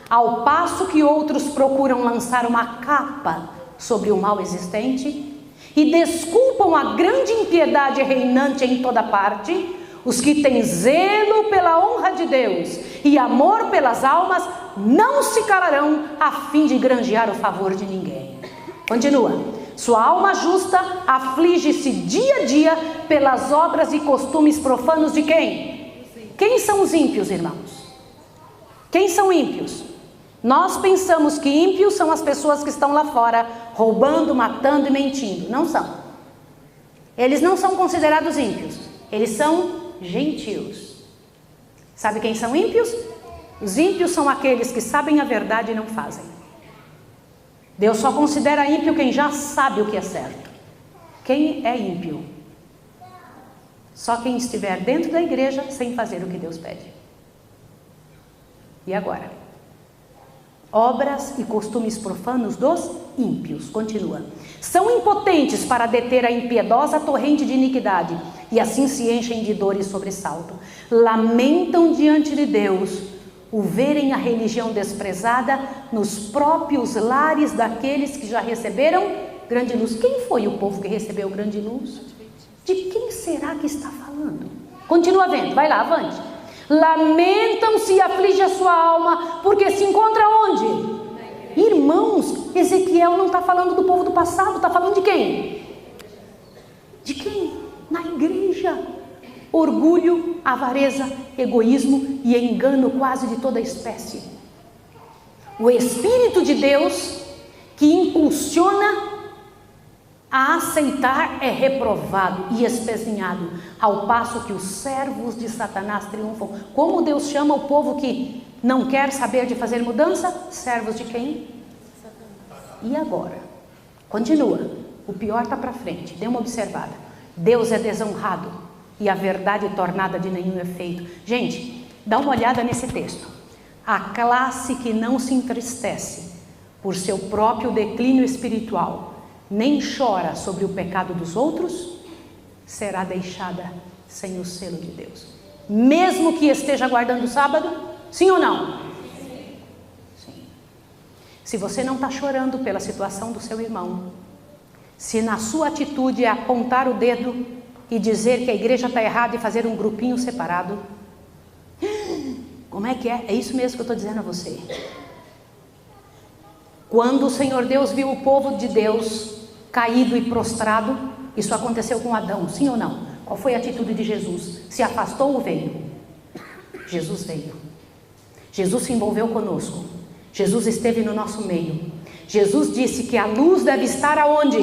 S1: Ao passo que outros procuram lançar uma capa sobre o mal existente e desculpam a grande impiedade reinante em toda parte, os que têm zelo pela honra de Deus e amor pelas almas não se calarão a fim de granjear o favor de ninguém. Continua. Sua alma justa aflige-se dia a dia pelas obras e costumes profanos de quem? Quem são os ímpios, irmãos? Quem são ímpios? Nós pensamos que ímpios são as pessoas que estão lá fora, roubando, matando e mentindo. Não são. Eles não são considerados ímpios. Eles são gentios. Sabe quem são ímpios? Os ímpios são aqueles que sabem a verdade e não fazem. Deus só considera ímpio quem já sabe o que é certo. Quem é ímpio? Só quem estiver dentro da igreja sem fazer o que Deus pede. E agora? Obras e costumes profanos dos ímpios. Continua. São impotentes para deter a impiedosa torrente de iniquidade e assim se enchem de dor e sobressalto. Lamentam diante de Deus o verem a religião desprezada nos próprios lares daqueles que já receberam grande luz. Quem foi o povo que recebeu grande luz? De quem será que está falando? Continua vendo, vai lá, avante. Lamentam-se e aflige a sua alma, porque se encontra onde? Irmãos, Ezequiel não está falando do povo do passado, está falando de quem? De quem? Na igreja. Orgulho, avareza, egoísmo e engano quase de toda espécie. O Espírito de Deus que impulsiona a aceitar é reprovado e espezinhado, ao passo que os servos de Satanás triunfam. Como Deus chama o povo que não quer saber de fazer mudança? Servos de quem? E agora? Continua. O pior está para frente. Dê uma observada. Deus é desonrado e a verdade tornada de nenhum efeito. Gente, Dá uma olhada nesse texto. A classe que não se entristece por seu próprio declínio espiritual, nem chora sobre o pecado dos outros, será deixada sem o selo de Deus. Mesmo que esteja guardando o sábado, sim ou não? Sim. Se você não está chorando pela situação do seu irmão, se na sua atitude é apontar o dedo e dizer que a igreja está errada e fazer um grupinho separado, como é que é? É isso mesmo que eu estou dizendo a você. Quando o Senhor Deus viu o povo de Deus caído e prostrado, isso aconteceu com Adão, sim ou não? Qual foi a atitude de Jesus? Se afastou ou veio? Jesus veio. Jesus se envolveu conosco. Jesus esteve no nosso meio. Jesus disse que a luz deve estar aonde?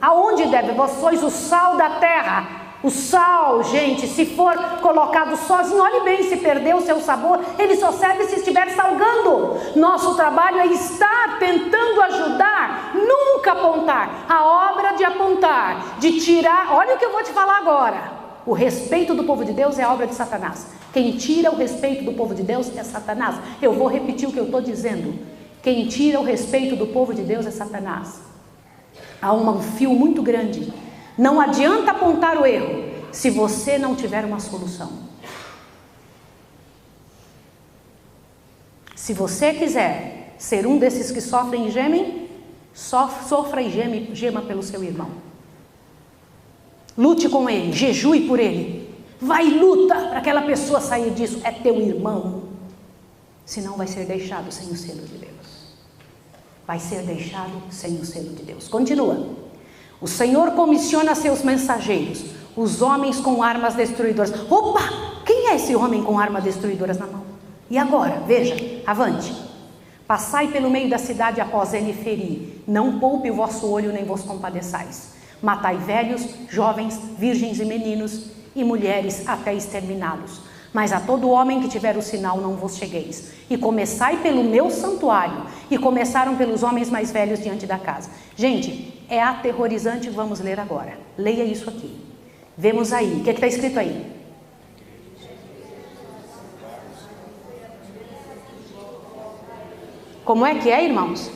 S1: Aonde deve? Vós sois o sal da terra. O sal, gente, se for colocado sozinho, olhe bem, se perder o seu sabor, ele só serve se estiver salgando. Nosso trabalho é estar tentando ajudar, nunca apontar. A obra de apontar, de tirar, olha o que eu vou te falar agora. O respeito do povo de Deus é a obra de Satanás. Quem tira o respeito do povo de Deus é Satanás. Eu vou repetir o que eu estou dizendo. Quem tira o respeito do povo de Deus é Satanás. Há um fio muito grande. Não adianta apontar o erro se você não tiver uma solução. Se você quiser ser um desses que sofrem e gemem, sofra e gema pelo seu irmão. Lute com ele, jejue por ele. Vai e luta para aquela pessoa sair disso. É teu irmão. Senão vai ser deixado sem o selo de Deus. Vai ser deixado sem o selo de Deus. Continua. O Senhor comissiona seus mensageiros, os homens com armas destruidoras. Opa! Quem é esse homem com armas destruidoras na mão? E agora? Veja, avante. Passai pelo meio da cidade após ele ferir. Não poupe o vosso olho nem vos compadeçais. Matai velhos, jovens, virgens e meninos e mulheres até exterminá-los. Mas a todo homem que tiver o sinal não vos chegueis. E começai pelo meu santuário. E começaram pelos homens mais velhos diante da casa. Gente, é aterrorizante, vamos ler agora. Leia isso aqui. Vemos aí, o que está escrito aí? Como é que é, irmãos?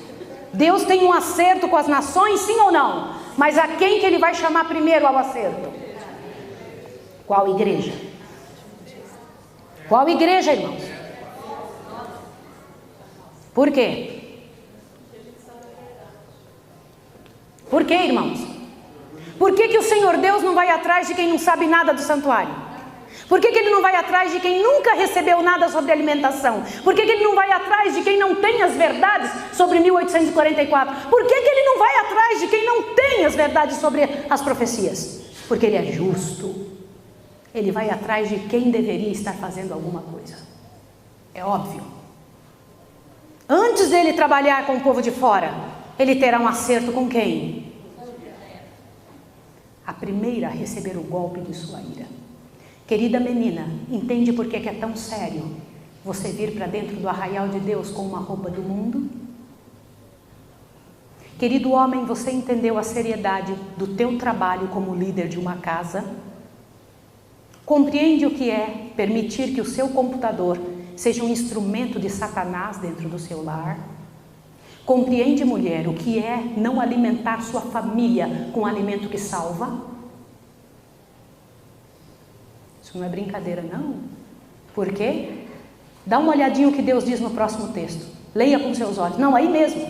S1: Deus tem um acerto com as nações, sim ou não? Mas a quem que ele vai chamar primeiro ao acerto? Qual igreja? Qual igreja, irmãos? Por quê? Por quê, irmãos? Por que o Senhor Deus não vai atrás de quem não sabe nada do santuário? Por que ele não vai atrás de quem nunca recebeu nada sobre alimentação? Por que ele não vai atrás de quem não tem as verdades sobre 1844? Por que ele não vai atrás de quem não tem as verdades sobre as profecias? Porque ele é justo. Ele vai atrás de quem deveria estar fazendo alguma coisa. É óbvio. Antes dele trabalhar com o povo de fora, ele terá um acerto com quem? A primeira a receber o golpe de sua ira. Querida menina, entende por que é tão sério você vir para dentro do arraial de Deus com uma roupa do mundo? Querido homem, você entendeu a seriedade do teu trabalho como líder de uma casa? Compreende o que é permitir que o seu computador seja um instrumento de Satanás dentro do seu lar? Compreende, mulher, o que é não alimentar sua família com alimento que salva? Isso não é brincadeira, não. Por quê? Dá uma olhadinha o que Deus diz no próximo texto. Leia com seus olhos. Não, aí mesmo.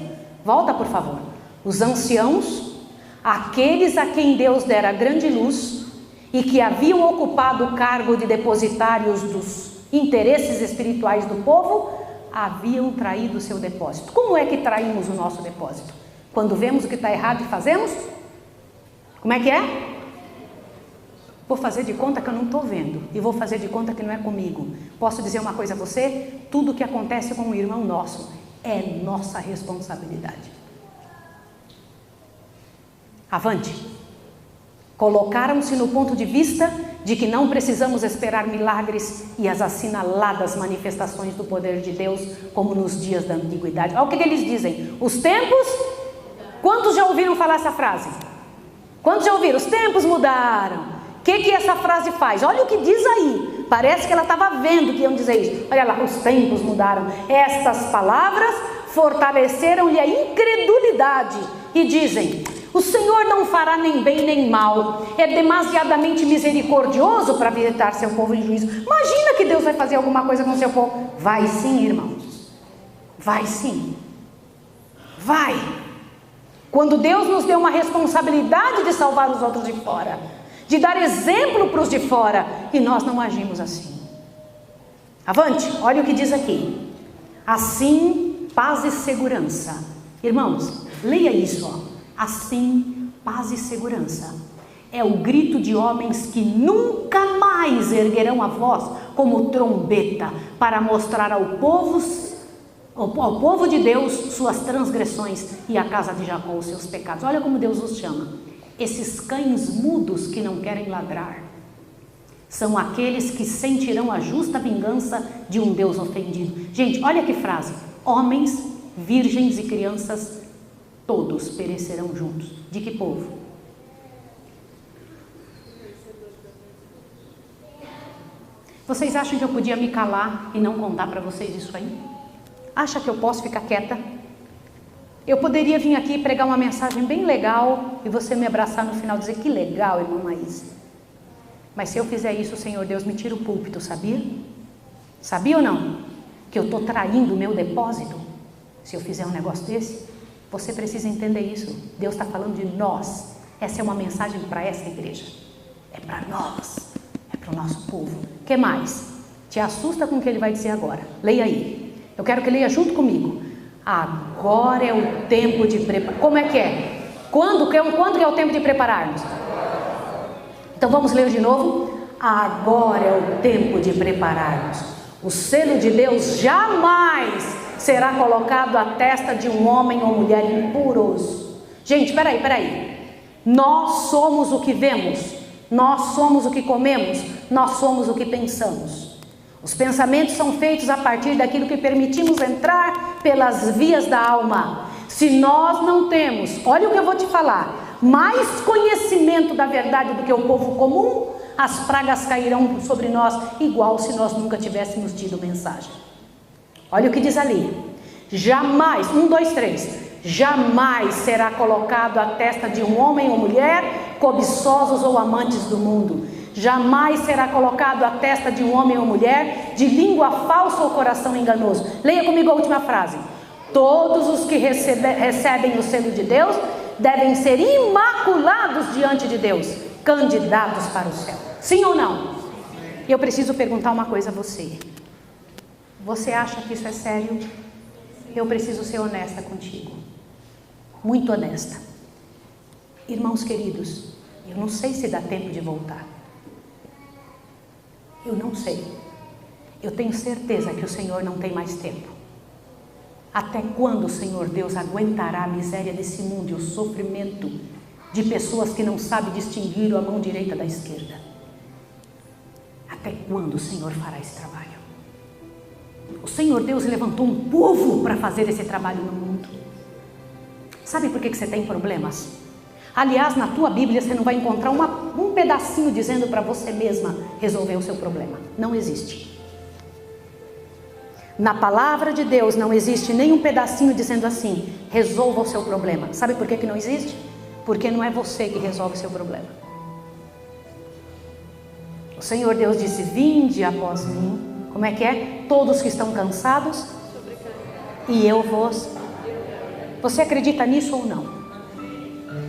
S1: Volta, por favor. Os anciãos, aqueles a quem Deus dera grande luz e que haviam ocupado o cargo de depositários dos interesses espirituais do povo, haviam traído o seu depósito. Como é que traímos o nosso depósito? Quando vemos o que está errado e fazemos? Como é que é? Vou fazer de conta que eu não estou vendo. E vou fazer de conta que não é comigo. Posso dizer uma coisa a você? Tudo que acontece com um irmão nosso é nossa responsabilidade. Avante. Colocaram-se no ponto de vista de que não precisamos esperar milagres e as assinaladas manifestações do poder de Deus como nos dias da antiguidade. Olha o que eles dizem. Os tempos... Quantos já ouviram falar essa frase? Quantos já ouviram? Os tempos mudaram. O que essa frase faz? Olha o que diz aí. Parece que ela estava vendo que iam dizer isso. Olha lá, os tempos mudaram. Estas palavras fortaleceram-lhe a incredulidade e dizem: o Senhor não fará nem bem nem mal, é demasiadamente misericordioso para visitar seu povo em juízo. Imagina que Deus vai fazer alguma coisa com seu povo. Vai sim, irmãos, vai sim, vai. Quando Deus nos deu uma responsabilidade de salvar os outros de fora, de dar exemplo para os de fora, e nós não agimos assim. Avante, olha o que diz aqui: assim, paz e segurança. Irmãos, leia isso, ó. Assim, paz e segurança. É o grito de homens que nunca mais erguerão a voz como trombeta para mostrar ao povo de Deus suas transgressões e à casa de Jacó os seus pecados. Olha como Deus os chama: esses cães mudos que não querem ladrar são aqueles que sentirão a justa vingança de um Deus ofendido. Gente, olha que frase: homens, virgens e crianças, todos perecerão juntos. De que povo? Vocês acham que eu podia me calar e não contar para vocês isso aí? Acha que eu posso ficar quieta? Eu poderia vir aqui e pregar uma mensagem bem legal e você me abraçar no final e dizer: que legal, irmã Maísa. Mas se eu fizer isso, o Senhor Deus me tira o púlpito, sabia? Sabia ou não? Que eu estou traindo o meu depósito se eu fizer um negócio desse? Você precisa entender isso. Deus está falando de nós. Essa é uma mensagem para essa igreja. É para nós. É para o nosso povo. O que mais? Te assusta com o que ele vai dizer agora. Leia aí. Eu quero que leia junto comigo. Agora é o tempo de preparar. Como é que é? Quando que é o tempo de prepararmos? Então vamos ler de novo. Agora é o tempo de prepararmos. O selo de Deus jamais será colocado à testa de um homem ou mulher impuros. Gente, peraí. Nós somos o que vemos, nós somos o que comemos, nós somos o que pensamos. Os pensamentos são feitos a partir daquilo que permitimos entrar pelas vias da alma. Se nós não temos, olha o que eu vou te falar, mais conhecimento da verdade do que o povo comum, as pragas cairão sobre nós igual se nós nunca tivéssemos tido mensagem. Olha o que diz ali: jamais, 1, 2, 3, jamais será colocado à testa de um homem ou mulher cobiçosos ou amantes do mundo. Jamais será colocado à testa de um homem ou mulher de língua falsa ou coração enganoso. Leia comigo a última frase: todos os que recebem o selo de Deus devem ser imaculados diante de Deus, candidatos para o céu. Sim ou não? Eu preciso perguntar uma coisa a você. Você acha que isso é sério? Eu preciso ser honesta contigo. Muito honesta. Irmãos queridos, eu não sei se dá tempo de voltar. Eu não sei. Eu tenho certeza que o Senhor não tem mais tempo. Até quando o Senhor Deus aguentará a miséria desse mundo e o sofrimento de pessoas que não sabem distinguir a mão direita da esquerda? Até quando o Senhor fará esse trabalho? O Senhor Deus levantou um povo para fazer esse trabalho no mundo. Sabe por que você tem problemas? Aliás, na tua Bíblia você não vai encontrar um pedacinho dizendo para você mesma resolver o seu problema. Não existe. Na palavra de Deus não existe nenhum pedacinho dizendo assim: resolva o seu problema. Sabe por que não existe? Porque não é você que resolve o seu problema. O Senhor Deus disse: vinde após mim. Como é que é? Todos que estão cansados e eu vos. Você acredita nisso ou não?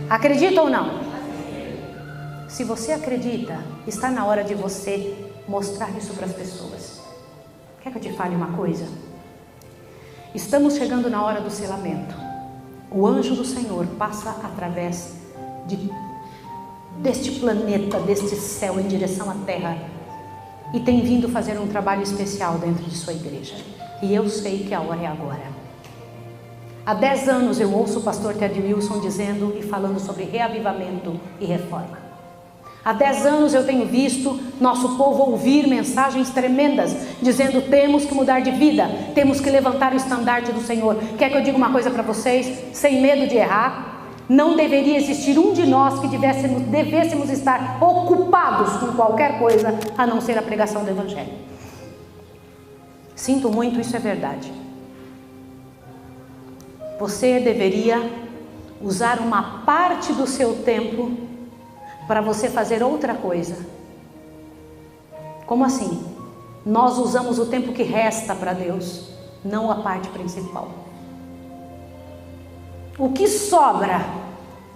S1: Acredita ou não? Se você acredita, está na hora de você mostrar isso para as pessoas. Quer que eu te fale uma coisa? Estamos chegando na hora do selamento. O anjo do Senhor passa através deste planeta, deste céu, em direção à terra, e tem vindo fazer um trabalho especial dentro de sua igreja. E eu sei que a hora é agora. Há 10 anos eu ouço o pastor Ted Wilson dizendo e falando sobre reavivamento e reforma. Há 10 anos eu tenho visto nosso povo ouvir mensagens tremendas, dizendo: temos que mudar de vida, temos que levantar o estandarte do Senhor. Quer que eu diga uma coisa para vocês, sem medo de errar? Não deveria existir um de nós que devêssemos estar ocupados com qualquer coisa a não ser a pregação do Evangelho. Sinto muito, isso é verdade. Você deveria usar uma parte do seu tempo para você fazer outra coisa. Como assim? Nós usamos o tempo que resta para Deus, não a parte principal. O que sobra,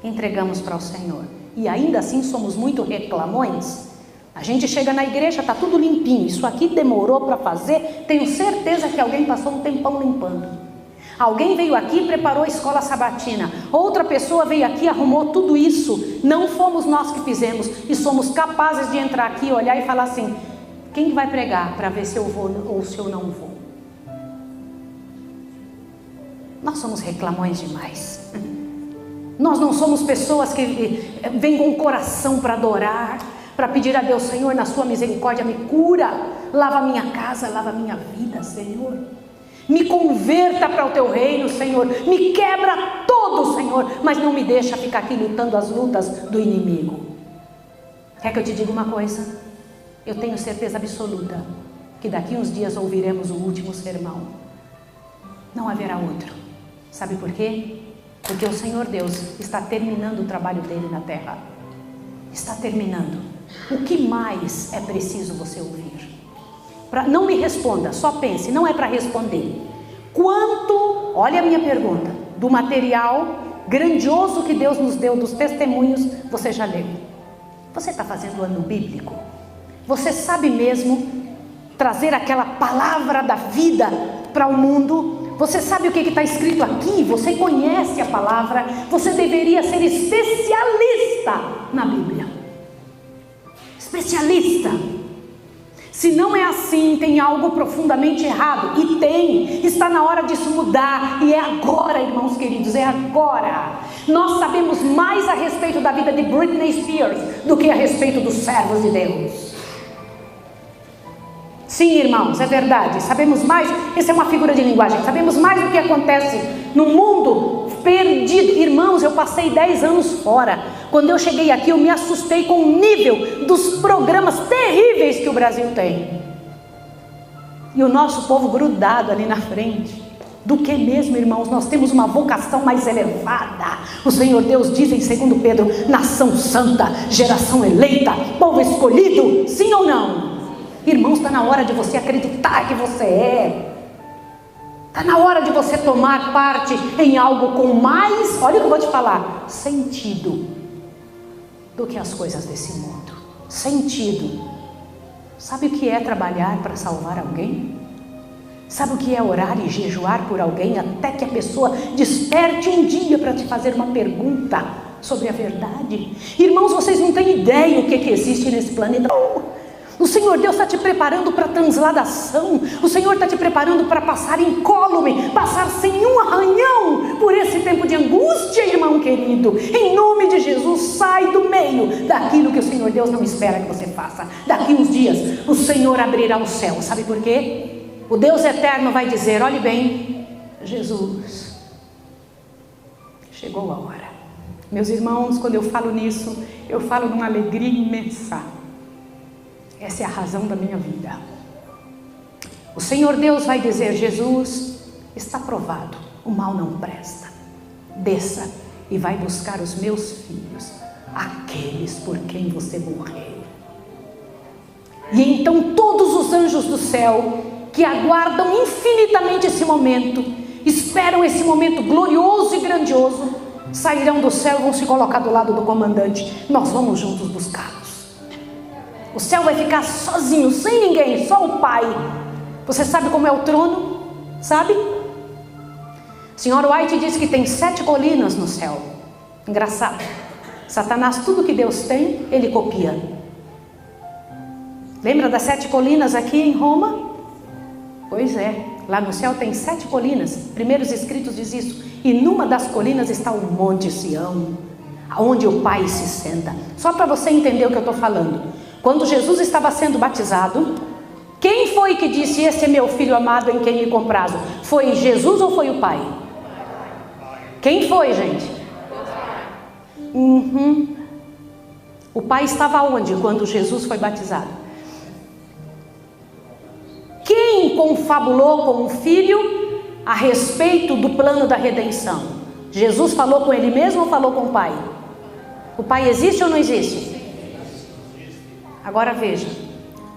S1: entregamos para o Senhor. E ainda assim somos muito reclamões. A gente chega na igreja, está tudo limpinho. Isso aqui demorou para fazer. Tenho certeza que alguém passou um tempão limpando. Alguém veio aqui e preparou a escola sabatina. Outra pessoa veio aqui e arrumou tudo isso. Não fomos nós que fizemos. E somos capazes de entrar aqui, olhar e falar assim: quem vai pregar para ver se eu vou ou se eu não vou? Nós somos reclamões demais. Nós não somos pessoas que vêm com o coração para adorar, para pedir a Deus: Senhor, na sua misericórdia me cura, lava a minha casa, lava a minha vida, Senhor. Me converta para o teu reino, Senhor. Me quebra todo, Senhor, mas não me deixa ficar aqui lutando as lutas do inimigo. Quer que eu te diga uma coisa? Eu tenho certeza absoluta que daqui uns dias ouviremos o último sermão. Não haverá outro. Sabe por quê? Porque o Senhor Deus está terminando o trabalho dele na terra. Está terminando. O que mais é preciso você ouvir? Não me responda, só pense, não é para responder. Quanto, olha a minha pergunta, do material grandioso que Deus nos deu, dos testemunhos, você já leu? Você está fazendo ano bíblico? Você sabe mesmo trazer aquela palavra da vida para o mundo? Você sabe o que está escrito aqui? Você conhece a palavra? Você deveria ser especialista na Bíblia. Especialista. Se não é assim, tem algo profundamente errado. E tem. Está na hora disso mudar. E é agora, irmãos queridos, é agora. Nós sabemos mais a respeito da vida de Britney Spears do que a respeito dos servos de Deus. Sim, irmãos, é verdade. Sabemos mais, essa é uma figura de linguagem. Sabemos mais do que acontece no mundo perdido. Irmãos, eu passei 10 anos fora. Quando eu cheguei aqui, eu me assustei com o nível dos programas terríveis que o Brasil tem. E o nosso povo grudado ali na frente. Do que mesmo, irmãos? Nós temos uma vocação mais elevada. O Senhor Deus diz em 2 Pedro: nação santa, geração eleita, povo escolhido. Sim ou não? Irmãos, está na hora de você acreditar que você é. Está na hora de você tomar parte em algo com mais, olha o que eu vou te falar, sentido do que as coisas desse mundo. Sentido. Sabe o que é trabalhar para salvar alguém? Sabe o que é orar e jejuar por alguém até que a pessoa desperte um dia para te fazer uma pergunta sobre a verdade? Irmãos, vocês não têm ideia o que existe nesse planeta. O Senhor Deus está te preparando para transladação. O Senhor está te preparando para passar incólume, passar sem um arranhão por esse tempo de angústia, irmão querido. Em nome de Jesus, sai do meio daquilo que o Senhor Deus não espera que você faça. Daqui uns dias, o Senhor abrirá o céu. Sabe por quê? O Deus eterno vai dizer: olhe bem, Jesus, chegou a hora. Meus irmãos, quando eu falo nisso, eu falo numa alegria imensa. Essa é a razão da minha vida. O Senhor Deus vai dizer: Jesus, está provado, o mal não presta. Desça e vai buscar os meus filhos, aqueles por quem você morreu. E então todos os anjos do céu, que aguardam infinitamente esse momento, esperam esse momento glorioso e grandioso, sairão do céu e vão se colocar do lado do comandante. Nós vamos juntos buscá-los. O céu vai ficar sozinho, sem ninguém, só o Pai. Você sabe como é o trono? Sabe? Senhor White diz que tem 7 colinas no céu. Engraçado. Satanás, tudo que Deus tem, ele copia. Lembra das 7 colinas aqui em Roma? Pois é, lá no céu tem 7 colinas. Primeiros escritos diz isso. E numa das colinas está o Monte Sião, onde o Pai se senta. Só para você entender o que eu estou falando. Quando Jesus estava sendo batizado, quem foi que disse: esse é meu filho amado em quem me comprazo? Foi Jesus ou foi o Pai? Quem foi, gente? O pai estava onde quando Jesus foi batizado? Quem confabulou com o filho a respeito do plano da redenção? Jesus falou com ele mesmo ou falou com o pai? O pai existe ou não existe? Agora veja,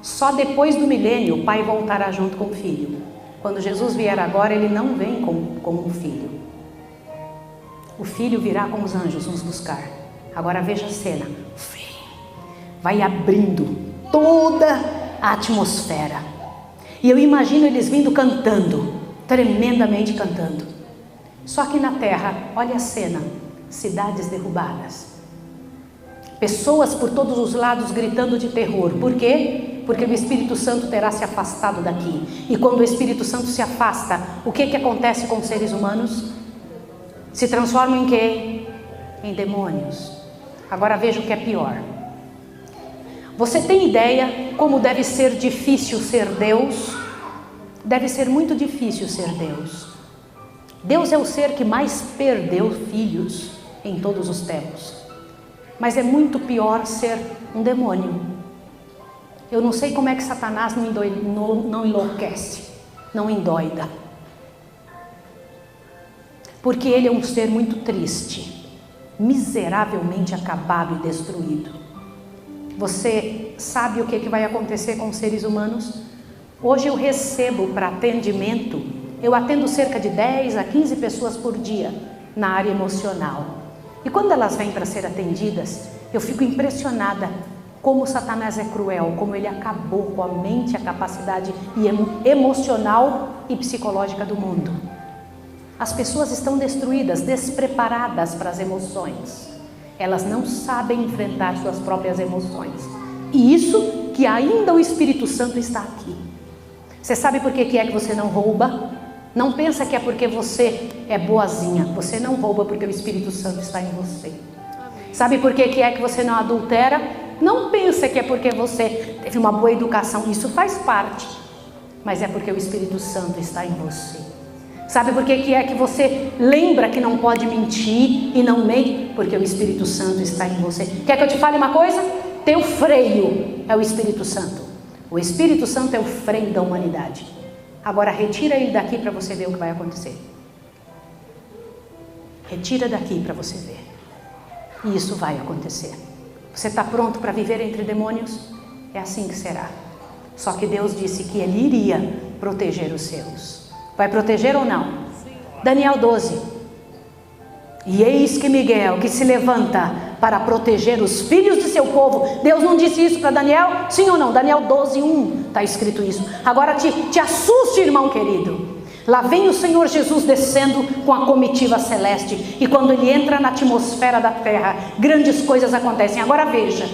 S1: só depois do milênio o pai voltará junto com o filho. Quando Jesus vier agora, ele não vem como um filho. O filho virá com os anjos nos buscar. Agora veja a cena. Vai abrindo toda a atmosfera. E eu imagino eles vindo cantando, tremendamente cantando. Só que na terra, olha a cena, cidades derrubadas. Pessoas por todos os lados gritando de terror. Por quê? Porque o Espírito Santo terá se afastado daqui. E quando o Espírito Santo se afasta, o que acontece com os seres humanos? Se transformam em quê? Em demônios. Agora veja o que é pior. Você tem ideia como deve ser difícil ser Deus? Deve ser muito difícil ser Deus. Deus é o ser que mais perdeu filhos em todos os tempos. Mas é muito pior ser um demônio. Eu não sei como é que Satanás não enlouquece, não endoida. Porque ele é um ser muito triste, miseravelmente acabado e destruído. Você sabe o que vai acontecer com os seres humanos? Hoje eu recebo para atendimento, eu atendo cerca de 10 a 15 pessoas por dia na área emocional. E quando elas vêm para ser atendidas, eu fico impressionada como Satanás é cruel, como ele acabou com a mente, a capacidade emocional e psicológica do mundo. As pessoas estão destruídas, despreparadas para as emoções. Elas não sabem enfrentar suas próprias emoções. E isso que ainda o Espírito Santo está aqui. Você sabe por que é que você não rouba? Não pensa que é porque você é boazinha. Você não rouba porque o Espírito Santo está em você. Sabe por que é que você não adultera? Não pensa que é porque você teve uma boa educação. Isso faz parte. Mas é porque o Espírito Santo está em você. Sabe por que é que você lembra que não pode mentir e não mente? Porque o Espírito Santo está em você. Quer que eu te fale uma coisa? Teu freio é o Espírito Santo. O Espírito Santo é o freio da humanidade. Agora retira ele daqui para você ver o que vai acontecer. Retira daqui para você ver. E isso vai acontecer. Você está pronto para viver entre demônios? É assim que será. Só que Deus disse que Ele iria proteger os seus. Vai proteger ou não? Sim. Daniel 12. E eis que Miguel, que se levanta para proteger os filhos de seu povo. Deus não disse isso para Daniel? Sim ou não? Daniel 12, 1, está escrito isso. Agora te assuste, irmão querido. Lá vem o Senhor Jesus descendo com a comitiva celeste. E quando Ele entra na atmosfera da terra, grandes coisas acontecem. Agora veja.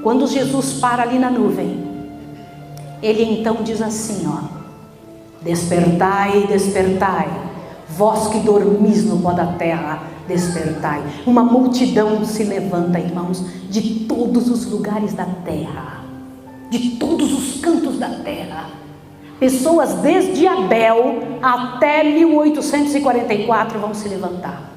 S1: Quando Jesus para ali na nuvem, Ele então diz assim, ó. Despertai, despertai, vós que dormis no pó da terra, despertai. Uma multidão se levanta, irmãos, de todos os lugares da terra, de todos os cantos da terra. Pessoas desde Abel até 1844 vão se levantar.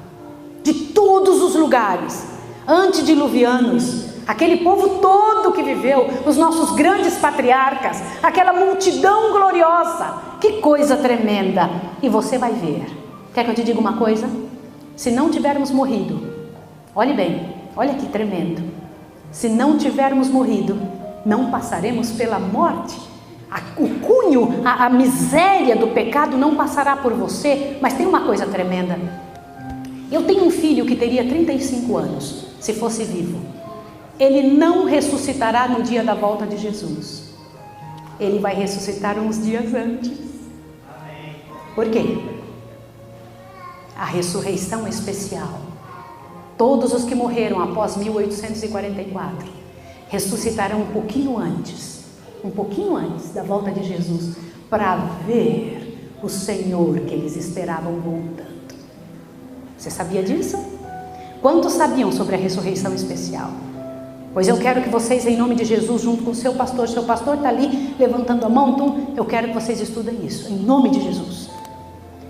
S1: De todos os lugares, antediluvianos, aquele povo todo que viveu, os nossos grandes patriarcas, aquela multidão gloriosa. Que coisa tremenda. E você vai ver. Quer que eu te diga uma coisa? Se não tivermos morrido, olhe bem, olha que tremendo. Se não tivermos morrido, não passaremos pela morte. O cunho, a miséria do pecado não passará por você. Mas tem uma coisa tremenda. Eu tenho um filho que teria 35 anos, se fosse vivo. Ele não ressuscitará no dia da volta de Jesus. Ele vai ressuscitar uns dias antes. Por quê? A ressurreição especial. Todos os que morreram após 1844 ressuscitarão um pouquinho antes da volta de Jesus, para ver o Senhor que eles esperavam voltando. Você sabia disso? Quantos sabiam sobre a ressurreição especial? Pois eu quero que vocês, em nome de Jesus, junto com o seu pastor está ali levantando a mão, então eu quero que vocês estudem isso, em nome de Jesus.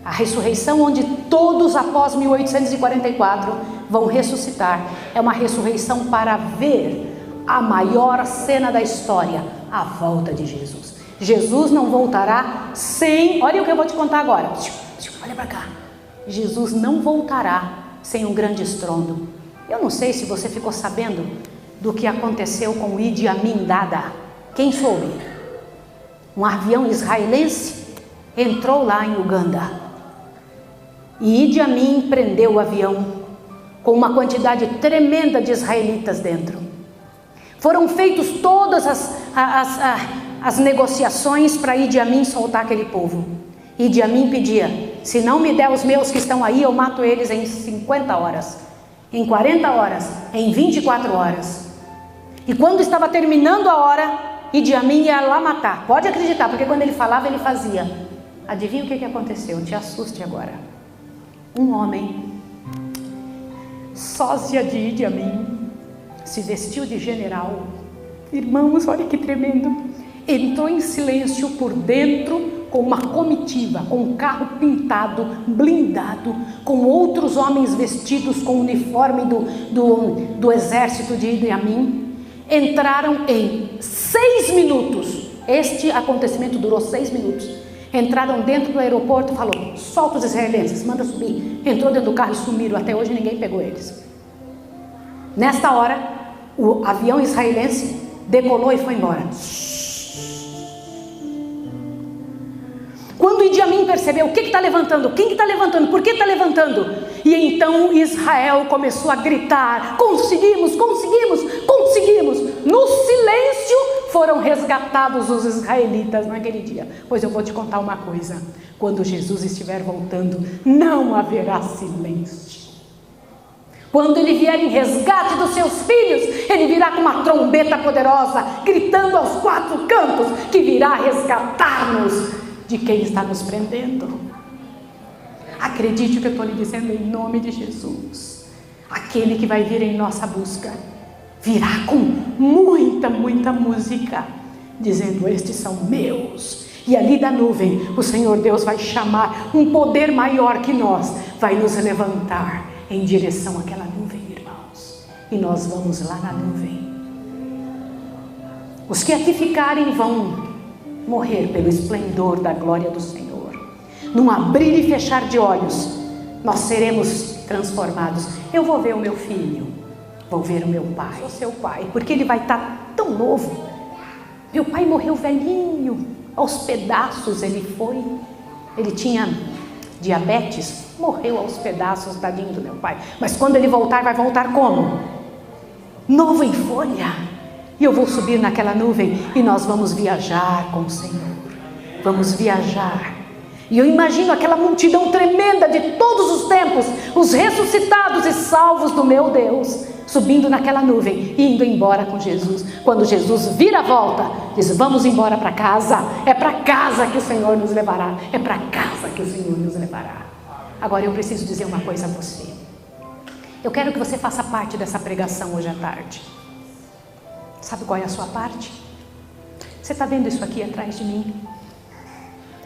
S1: A ressurreição onde todos após 1844 vão ressuscitar. É uma ressurreição para ver a maior cena da história, a volta de Jesus. Jesus não voltará sem... Olha o que eu vou te contar agora. Olha para cá. Jesus não voltará sem um grande estrondo. Eu não sei se você ficou sabendo do que aconteceu com o Idi Amin Dada. Quem soube? Um avião israelense entrou lá em Uganda. E Idi Amin prendeu o avião com uma quantidade tremenda de israelitas dentro. Foram feitas todas as negociações para Idi Amin soltar aquele povo. Idi Amin pedia: se não me der os meus que estão aí, eu mato eles em 50 horas, em 40 horas, em 24 horas. E quando estava terminando a hora, Idi Amin ia lá matar. Pode acreditar, porque quando ele falava, ele fazia. Adivinha o que aconteceu? Te assuste agora. Um homem, sósia de Idi Amin, se vestiu de general. Irmãos, olha que tremendo. Entrou em silêncio por dentro com uma comitiva, com um carro pintado, blindado, com outros homens vestidos com o uniforme do exército de Idi Amin. Entraram em 6 minutos. Este acontecimento durou 6 minutos. Entraram dentro do aeroporto, falou: solta os israelenses, manda subir. Entrou dentro do carro e sumiram. Até hoje ninguém pegou eles. Nesta hora, o avião israelense decolou e foi embora. Quando Idi Amin percebeu: o que está levantando? Quem que está levantando? Por que está levantando? E então Israel começou a gritar: conseguimos, conseguimos, conseguimos. No silêncio foram resgatados os israelitas naquele dia. Pois eu vou te contar uma coisa: quando Jesus estiver voltando, não haverá silêncio. Quando ele vier em resgate dos seus filhos, ele virá com uma trombeta poderosa, gritando aos 4 cantos, que virá resgatar-nos de quem está nos prendendo. Acredite o que eu estou lhe dizendo em nome de Jesus. Aquele que vai vir em nossa busca virá com muita, muita música, dizendo: estes são meus. E ali da nuvem o Senhor Deus vai chamar um poder maior que nós, vai nos levantar em direção àquela nuvem, irmãos, e nós vamos lá na nuvem. Os que aqui ficarem vão morrer pelo esplendor da glória do Senhor. Num abrir e fechar de olhos, nós seremos transformados. Eu vou ver o meu filho, vou ver o meu pai, sou seu pai, porque ele vai estar tão novo. Meu pai morreu velhinho, aos pedaços ele foi. Ele tinha diabetes, morreu aos pedaços, tadinho do meu pai. Mas quando ele voltar, vai voltar como? Novo em folha. E eu vou subir naquela nuvem e nós vamos viajar com o Senhor. Vamos viajar. E eu imagino aquela multidão tremenda de todos os tempos, os ressuscitados e salvos do meu Deus, subindo naquela nuvem e indo embora com Jesus. Quando Jesus vira a volta, diz: vamos embora para casa. É para casa que o Senhor nos levará. É para casa que o Senhor nos levará. Agora eu preciso dizer uma coisa a você. Eu quero que você faça parte dessa pregação hoje à tarde. Sabe qual é a sua parte? Você está vendo isso aqui atrás de mim?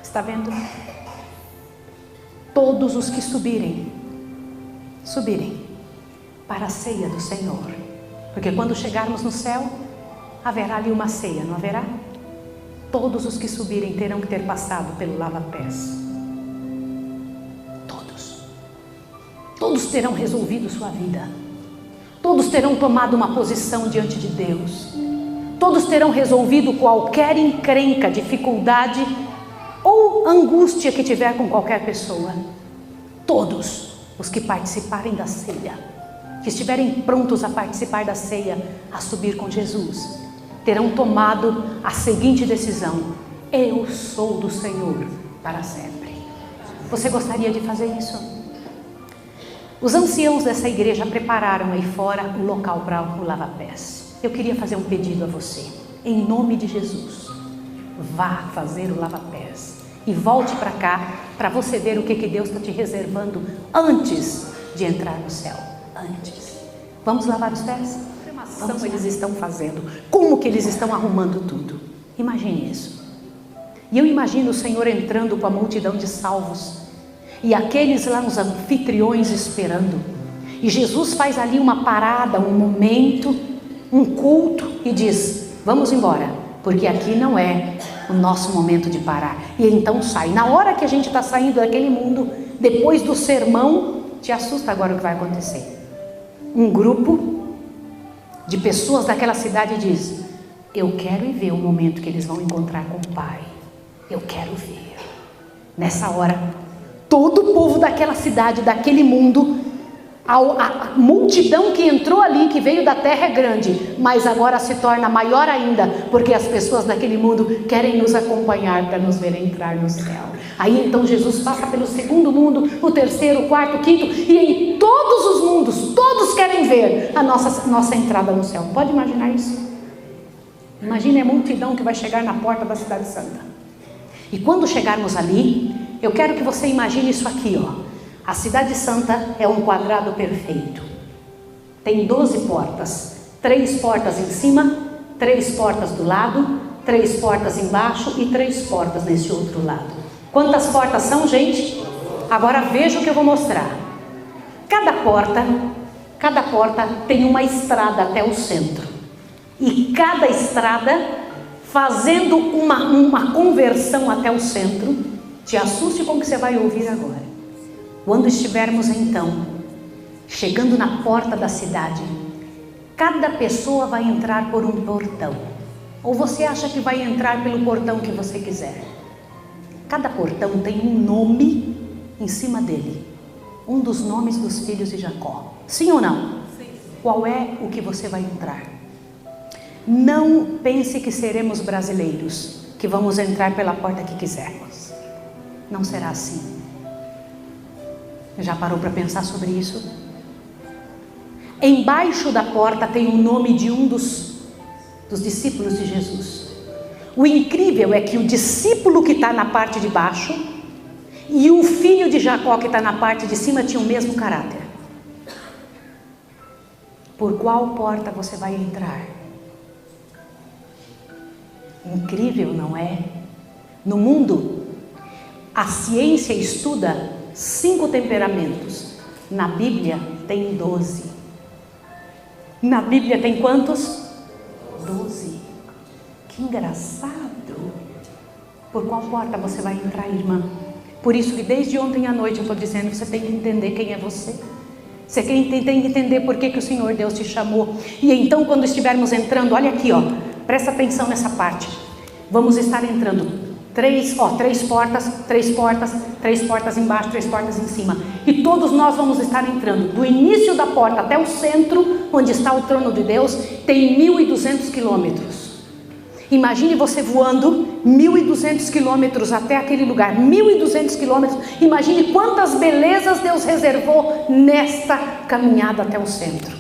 S1: Está vendo? Todos os que subirem para a ceia do Senhor. Porque quando chegarmos no céu, haverá ali uma ceia, não haverá? Todos os que subirem terão que ter passado pelo lava-pés. Todos terão resolvido sua vida. Todos terão tomado uma posição diante de Deus. Todos terão resolvido qualquer encrenca, dificuldade ou angústia que tiver com qualquer pessoa. Todos os que participarem da ceia, que estiverem prontos a participar da ceia, a subir com Jesus, terão tomado a seguinte decisão: eu sou do Senhor para sempre. Você gostaria de fazer isso? Os anciãos dessa igreja prepararam aí fora o local para o lava-pés. Eu queria fazer um pedido a você, em nome de Jesus. Vá fazer o lava-pés e volte para cá, para você ver o que Deus está te reservando antes de entrar no céu. Antes. Vamos lavar os pés? Como eles estão fazendo? Como que eles estão arrumando tudo? Imagine isso. E eu imagino o Senhor entrando com a multidão de salvos. E aqueles lá, os anfitriões esperando. E Jesus faz ali uma parada, um momento, um culto e diz: vamos embora, porque aqui não é o nosso momento de parar. E então sai. Na hora que a gente está saindo daquele mundo, depois do sermão, te assusta agora o que vai acontecer. Um grupo de pessoas daquela cidade diz: eu quero ir ver o momento que eles vão encontrar com o Pai. Eu quero ver. Nessa hora, todo o povo daquela cidade, daquele mundo, a multidão que entrou ali, que veio da terra, é grande, mas agora se torna maior ainda, porque as pessoas daquele mundo querem nos acompanhar para nos ver entrar no céu. Aí então Jesus passa pelo segundo mundo, o terceiro, o quarto, o quinto, e em todos os mundos, todos querem ver a nossa entrada no céu. Pode imaginar isso? Imagine a multidão que vai chegar na porta da cidade santa. E quando chegarmos ali, eu quero que você imagine isso aqui, ó. A cidade santa é um quadrado perfeito. Tem 12 portas. 3 portas em cima, 3 portas do lado, 3 portas embaixo e 3 portas nesse outro lado. Quantas portas são, gente? Agora veja o que eu vou mostrar. Cada porta tem uma estrada até o centro. E cada estrada, fazendo uma conversão até o centro, te assuste com o que você vai ouvir agora. Quando estivermos então chegando na porta da cidade, cada pessoa vai entrar por um portão. Ou você acha que vai entrar pelo portão que você quiser? Cada portão tem um nome em cima dele. Um dos nomes dos filhos de Jacó. Sim ou não? Sim. Qual é o que você vai entrar? Não pense que seremos brasileiros, que vamos entrar pela porta que quisermos. Não será assim. Já parou para pensar sobre isso? Embaixo da porta tem o nome de um dos discípulos de Jesus. O incrível é que o discípulo que está na parte de baixo e o filho de Jacó que está na parte de cima tinham o mesmo caráter. Por qual porta você vai entrar? Incrível, não é? No mundo, a ciência estuda 5 temperamentos. Na Bíblia tem 12. Na Bíblia tem quantos? 12. Que engraçado. Por qual porta você vai entrar, irmã? Por isso que desde ontem à noite eu estou dizendo que você tem que entender quem é você. Você tem que entender por que o Senhor Deus te chamou. E então quando estivermos entrando, olha aqui, ó, presta atenção nessa parte. Vamos estar entrando. 3 portas, 3 portas, 3 portas embaixo, 3 portas em cima. E todos nós vamos estar entrando. Do início da porta até o centro, onde está o trono de Deus, tem 1.200 quilômetros. Imagine você voando 1.200 quilômetros até aquele lugar. 1.200 quilômetros. Imagine quantas belezas Deus reservou nesta caminhada até o centro.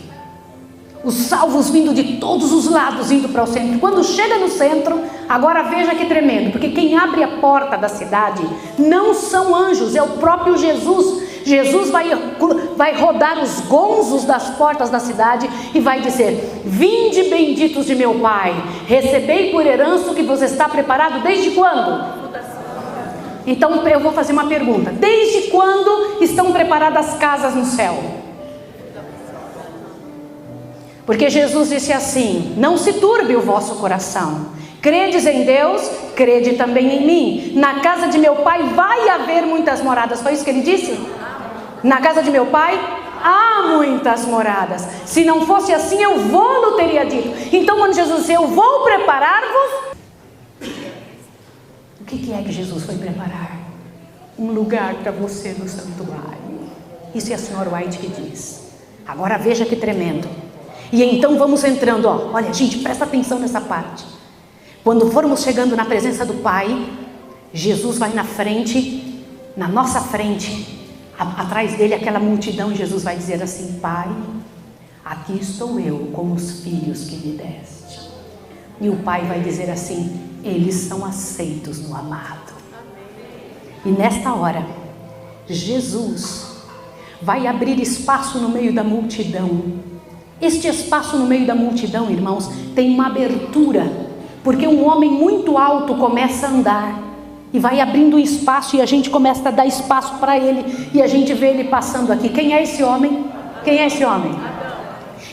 S1: Os salvos vindo de todos os lados, indo para o centro. Quando chega no centro, agora veja que tremendo, porque quem abre a porta da cidade não são anjos, é o próprio Jesus. Jesus vai rodar os gonzos das portas da cidade e vai dizer: vinde benditos de meu Pai, recebei por herança o que vos está preparado desde quando? Então eu vou fazer uma pergunta: desde quando estão preparadas casas no céu? Porque Jesus disse assim: não se turbe o vosso coração. Credes em Deus, crede também em mim. Na casa de meu Pai vai haver muitas moradas. Foi isso que ele disse? Na casa de meu Pai há muitas moradas. Se não fosse assim, eu vou-lo teria dito. Então quando Jesus disse: eu vou preparar-vos, o que é que Jesus foi preparar? Um lugar para você no santuário. Isso é a senhora White que diz. Agora veja que tremendo. E então vamos entrando, ó. Olha, gente, presta atenção nessa parte. Quando formos chegando na presença do Pai, Jesus vai na frente, na nossa frente, atrás dele aquela multidão. Jesus vai dizer assim: Pai, aqui estou eu com os filhos que me deste. E o Pai vai dizer assim: eles são aceitos no amado. E nesta hora, Jesus vai abrir espaço no meio da multidão. Este espaço no meio da multidão, irmãos, tem uma abertura, porque um homem muito alto começa a andar e vai abrindo espaço, e a gente começa a dar espaço para ele, e a gente vê ele passando aqui. Quem é esse homem? Quem é esse homem?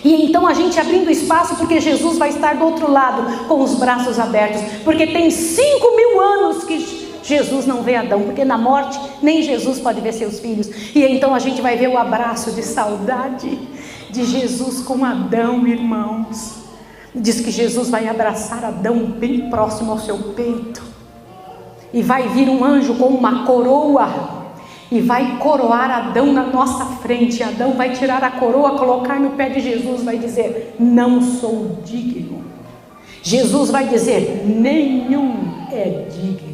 S1: E então a gente abrindo espaço, porque Jesus vai estar do outro lado, com os braços abertos, porque tem 5.000 anos que Jesus não vê Adão, porque na morte nem Jesus pode ver seus filhos. E então a gente vai ver o abraço de saudade de Jesus com Adão, irmãos. Diz que Jesus vai abraçar Adão bem próximo ao seu peito, e vai vir um anjo com uma coroa, e vai coroar Adão na nossa frente. Adão vai tirar a coroa, colocar no pé de Jesus, vai dizer: não sou digno. Jesus vai dizer: nenhum é digno.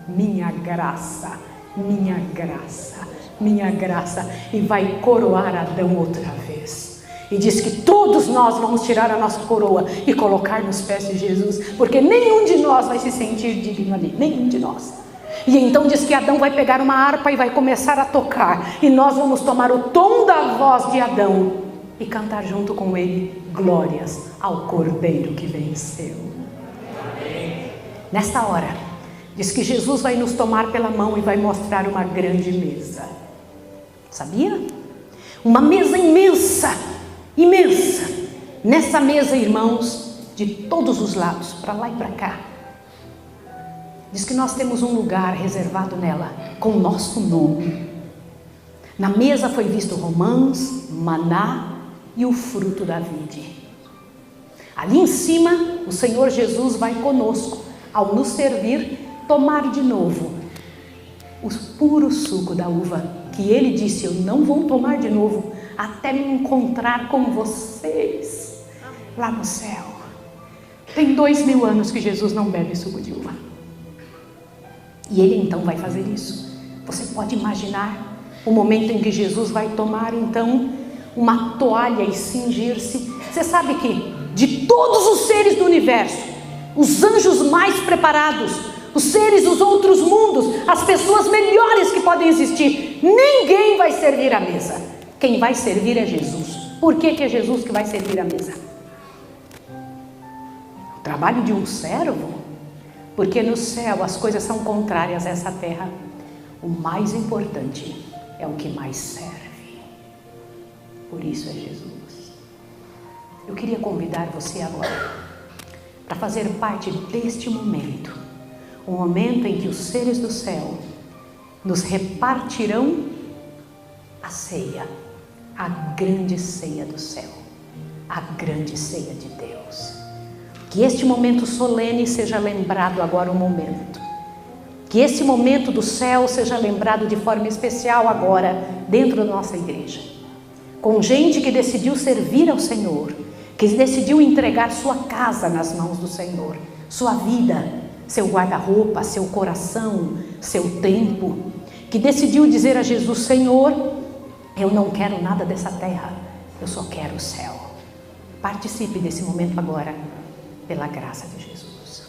S1: Minha graça, minha graça, minha graça. E vai coroar Adão outra vez. E diz que todos nós vamos tirar a nossa coroa e colocar nos pés de Jesus, porque nenhum de nós vai se sentir digno ali, nenhum de nós. E então diz que Adão vai pegar uma harpa e vai começar a tocar, e nós vamos tomar o tom da voz de Adão e cantar junto com ele: glórias ao Cordeiro que venceu. Nesta hora, diz que Jesus vai nos tomar pela mão e vai mostrar uma grande mesa. Sabia? Uma mesa imensa, imensa. Nessa mesa, irmãos, de todos os lados, para lá e para cá, diz que nós temos um lugar reservado nela, com o nosso nome. Na mesa foi visto romãs, maná e o fruto da vide. Ali em cima, o Senhor Jesus vai conosco, ao nos servir, tomar de novo o puro suco da uva, que ele disse: eu não vou tomar de novo, até me encontrar com vocês, lá no céu. Tem 2.000 anos que Jesus não bebe suco de uva. E ele então vai fazer isso. Você pode imaginar o momento em que Jesus vai tomar então uma toalha e cingir-se. Você sabe que de todos os seres do universo, os anjos mais preparados, os seres dos outros mundos, as pessoas melhores que podem existir, ninguém vai servir a mesa. Quem vai servir é Jesus. Por que é Jesus que vai servir a mesa? O trabalho de um servo. Porque no céu as coisas são contrárias a essa terra. O mais importante é o que mais serve. Por isso é Jesus. Eu queria convidar você agora para fazer parte deste momento. O momento em que os seres do céu nos repartirão a ceia. A grande ceia do céu. A grande ceia de Deus. Que este momento solene seja lembrado agora um momento. Que esse momento do céu seja lembrado de forma especial agora, dentro da nossa igreja. Com gente que decidiu servir ao Senhor, que decidiu entregar sua casa nas mãos do Senhor, sua vida, seu guarda-roupa, seu coração, seu tempo, que decidiu dizer a Jesus: Senhor, eu não quero nada dessa terra, eu só quero o céu. Participe desse momento agora, pela graça de Jesus.